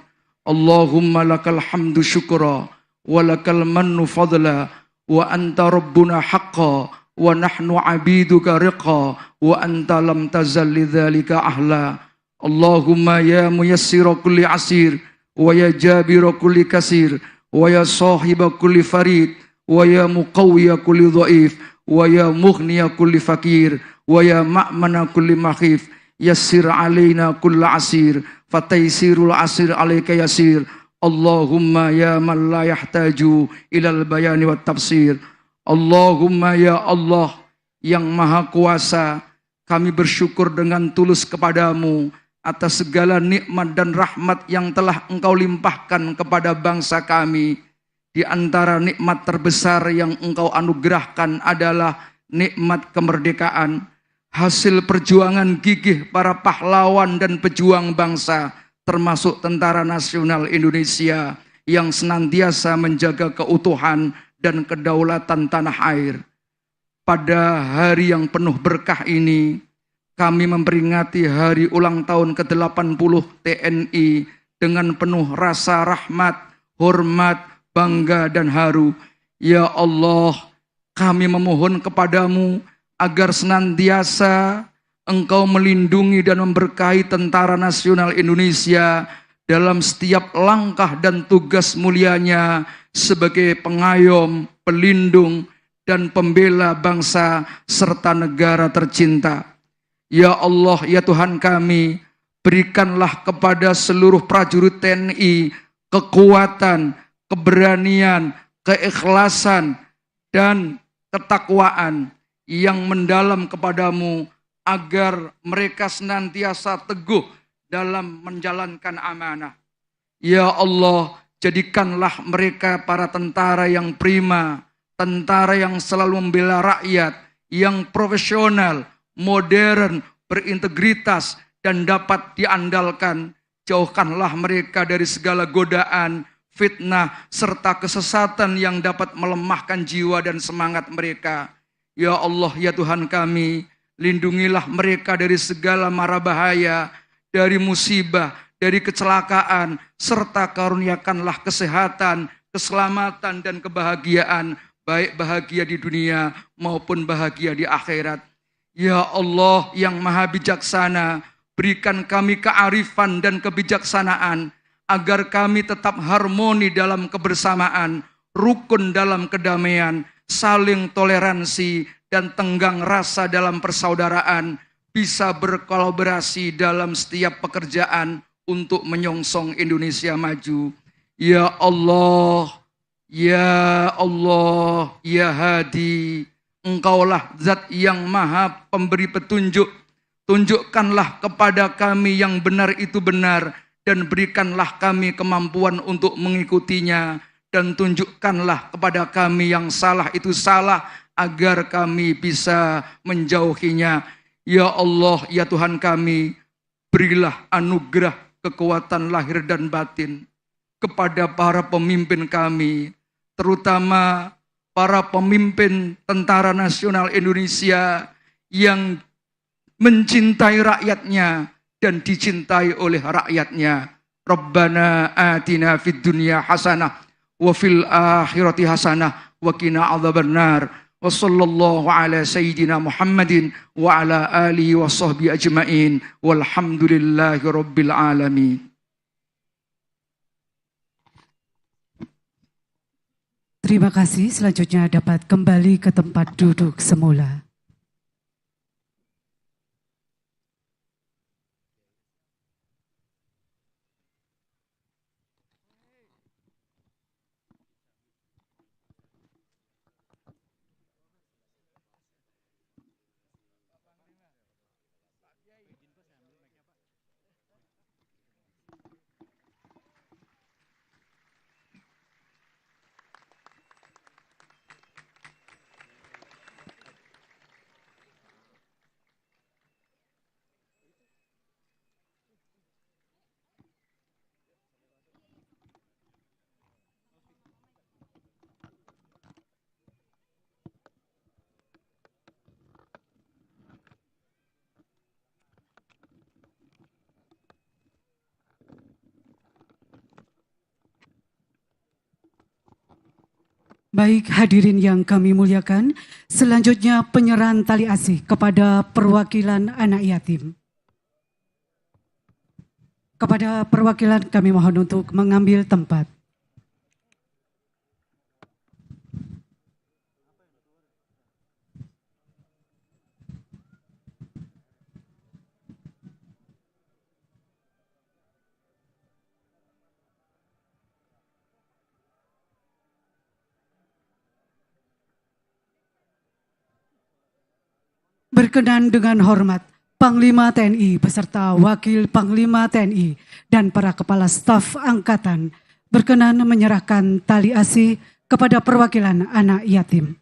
اللهم لك الحمد شكرا ولك المن فضلا وأنت ربنا حقا ونحن عبيدك رقا وأنت لم تزل لذلك أهلا اللهم يا ميسر كل عسير ويا جابر كل كسير ويا صاحب كل فريد ويا مقوي كل ضعيف ويا مغني كل فقير ويا مأمن كل مخيف يسر علينا كل عسير فتيسير العسير عليك يسير اللهم يا من لا يحتاج إلى البيان والتفسير Allahumma ya Allah yang maha kuasa, kami bersyukur dengan tulus kepadamu atas segala nikmat dan rahmat yang telah engkau limpahkan kepada bangsa kami. Di antara nikmat terbesar yang engkau anugerahkan adalah nikmat kemerdekaan, hasil perjuangan gigih para pahlawan dan pejuang bangsa, termasuk Tentara Nasional Indonesia yang senantiasa menjaga keutuhan dan kedaulatan tanah air. Pada hari yang penuh berkah ini, kami memperingati hari ulang tahun ke-80 TNI dengan penuh rasa rahmat, hormat, bangga, dan haru. Ya Allah, kami memohon kepadamu agar senantiasa Engkau melindungi dan memberkahi Tentara Nasional Indonesia dalam setiap langkah dan tugas mulianya sebagai pengayom, pelindung, dan pembela bangsa serta negara tercinta. Ya Allah, ya Tuhan kami, berikanlah kepada seluruh prajurit TNI kekuatan, keberanian, keikhlasan, dan ketakwaan yang mendalam kepadamu agar mereka senantiasa teguh dalam menjalankan amanah. Ya Allah, jadikanlah mereka para tentara yang prima, tentara yang selalu membela rakyat, yang profesional, modern, berintegritas, dan dapat diandalkan. Jauhkanlah mereka dari segala godaan, fitnah, serta kesesatan yang dapat melemahkan jiwa dan semangat mereka. Ya Allah, ya Tuhan kami, lindungilah mereka dari segala mara bahaya, dari musibah, dari kecelakaan, serta karuniakanlah kesehatan, keselamatan, dan kebahagiaan, baik bahagia di dunia maupun bahagia di akhirat. Ya Allah yang maha bijaksana, berikan kami kearifan dan kebijaksanaan, agar kami tetap harmoni dalam kebersamaan, rukun dalam kedamaian, saling toleransi, dan tenggang rasa dalam persaudaraan, bisa berkolaborasi dalam setiap pekerjaan untuk menyongsong Indonesia maju. Ya Allah, ya Allah, ya Hadi, Engkaulah zat yang maha pemberi petunjuk. Tunjukkanlah kepada kami yang benar itu benar, dan berikanlah kami kemampuan untuk mengikutinya, dan tunjukkanlah kepada kami yang salah itu salah, agar kami bisa menjauhinya. Ya Allah, ya Tuhan kami, berilah anugerah kekuatan lahir dan batin kepada para pemimpin kami, terutama para pemimpin Tentara Nasional Indonesia yang mencintai rakyatnya dan dicintai oleh rakyatnya. Rabbana atina fid dunya hasanah wa fil akhirati hasanah wa qina adzabannar. Wa sallallahu ala sayyidina Muhammadin wa ala alihi wa sahbihi ajma'in walhamdulillahi rabbil alamin. Terima kasih, selanjutnya dapat kembali ke tempat duduk semula. Baik hadirin yang kami muliakan, selanjutnya penyerahan tali asih kepada perwakilan anak yatim. Kepada perwakilan kami mohon untuk mengambil tempat. Berkenan dengan hormat, Panglima TNI beserta Wakil Panglima TNI dan para Kepala Staf Angkatan berkenan menyerahkan tali asih kepada perwakilan anak yatim.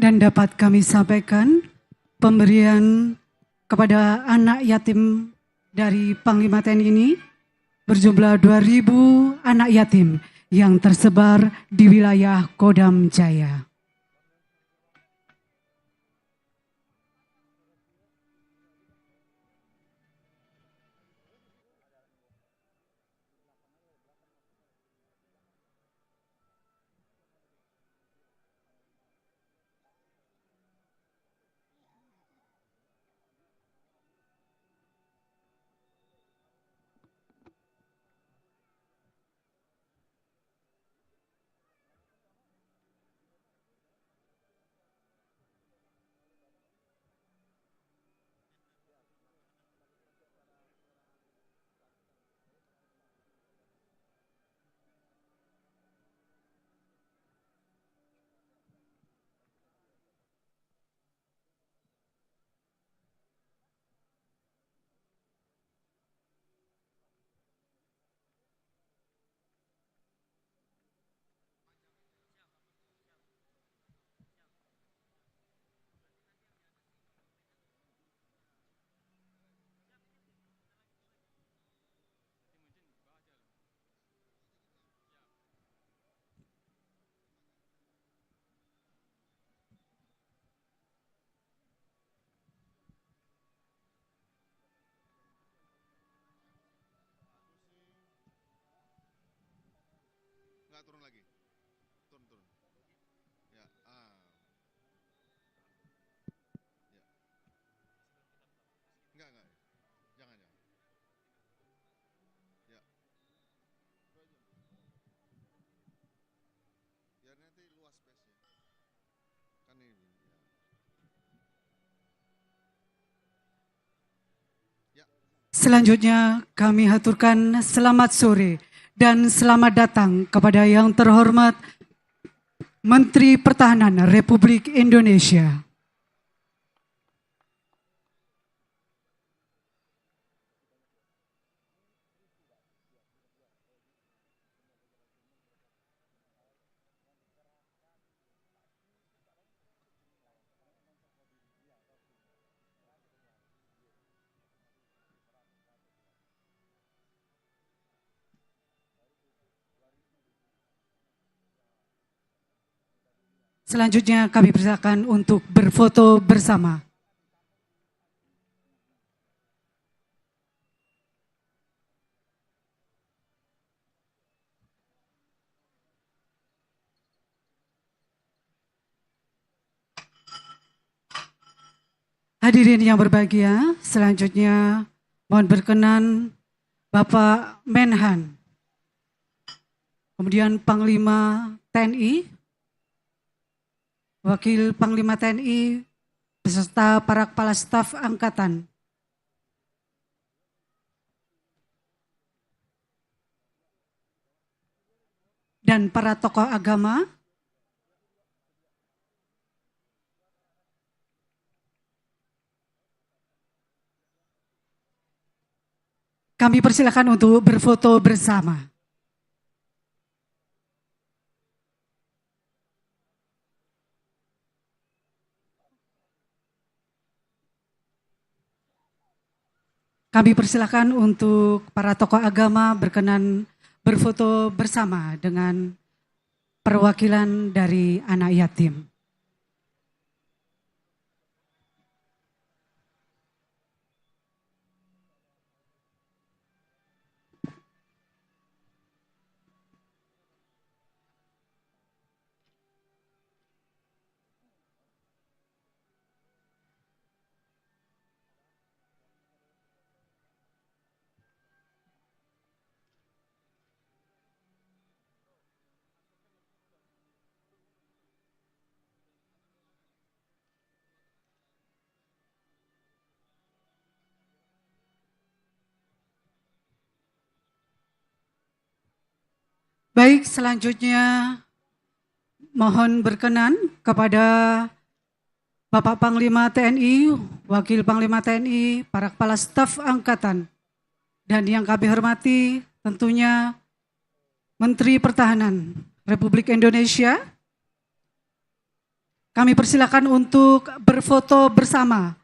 Dan dapat kami sampaikan pemberian kepada anak yatim dari Panglima TNI ini berjumlah 2.000 anak yatim yang tersebar di wilayah Kodam Jaya. Enggak, turun lagi. Turun, turun. Ya, Ya. Enggak. Jangan, jangan. Ya. Biar nanti luas space-nya. Kan ini. Ya. Selanjutnya kami haturkan selamat sore dan selamat datang kepada yang terhormat Menteri Pertahanan Republik Indonesia. Selanjutnya kami persilakan untuk berfoto bersama. Hadirin yang berbahagia, selanjutnya mohon berkenan Bapak Menhan, kemudian Panglima TNI, Wakil Panglima TNI, beserta para kepala staf angkatan, dan para tokoh agama, kami persilakan untuk berfoto bersama. Kami persilakan untuk para tokoh agama berkenan berfoto bersama dengan perwakilan dari anak yatim. Baik, selanjutnya mohon berkenan kepada Bapak Panglima TNI, Wakil Panglima TNI, para kepala staf angkatan, dan yang kami hormati tentunya Menteri Pertahanan Republik Indonesia. Kami persilakan untuk berfoto bersama.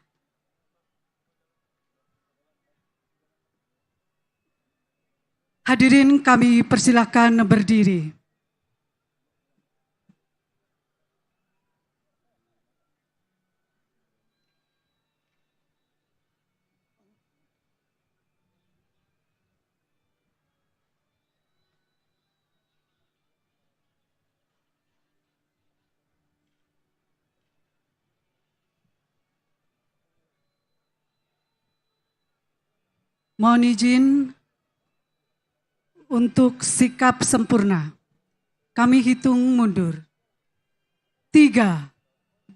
Hadirin kami persilakan berdiri. Mohon izin untuk sikap sempurna. Kami hitung mundur. 3,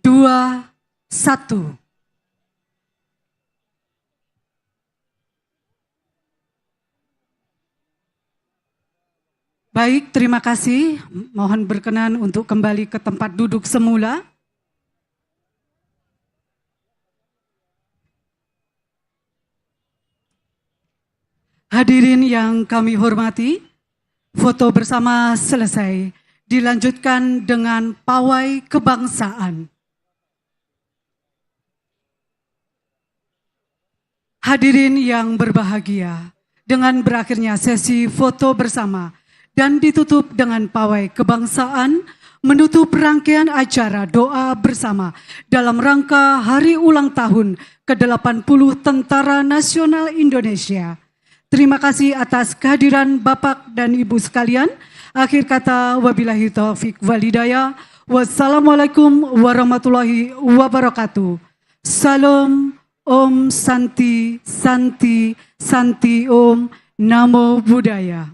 2, 1. Baik, terima kasih. Mohon berkenan untuk kembali ke tempat duduk semula. Hadirin yang kami hormati, foto bersama selesai, dilanjutkan dengan pawai kebangsaan. Hadirin yang berbahagia, dengan berakhirnya sesi foto bersama dan ditutup dengan pawai kebangsaan, menutup rangkaian acara doa bersama dalam rangka Hari Ulang Tahun ke-80 Tentara Nasional Indonesia. Terima kasih atas kehadiran Bapak dan Ibu sekalian. Akhir kata, wabillahi taufik walhidayah. Wassalamualaikum warahmatullahi wabarakatuh. Salam, Om Santi, Santi, Santi Om, Namo Buddhaya.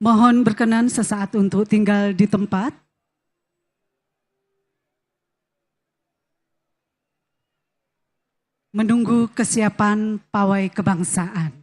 Mohon berkenan sesaat untuk tinggal di tempat. Menunggu kesiapan pawai kebangsaan.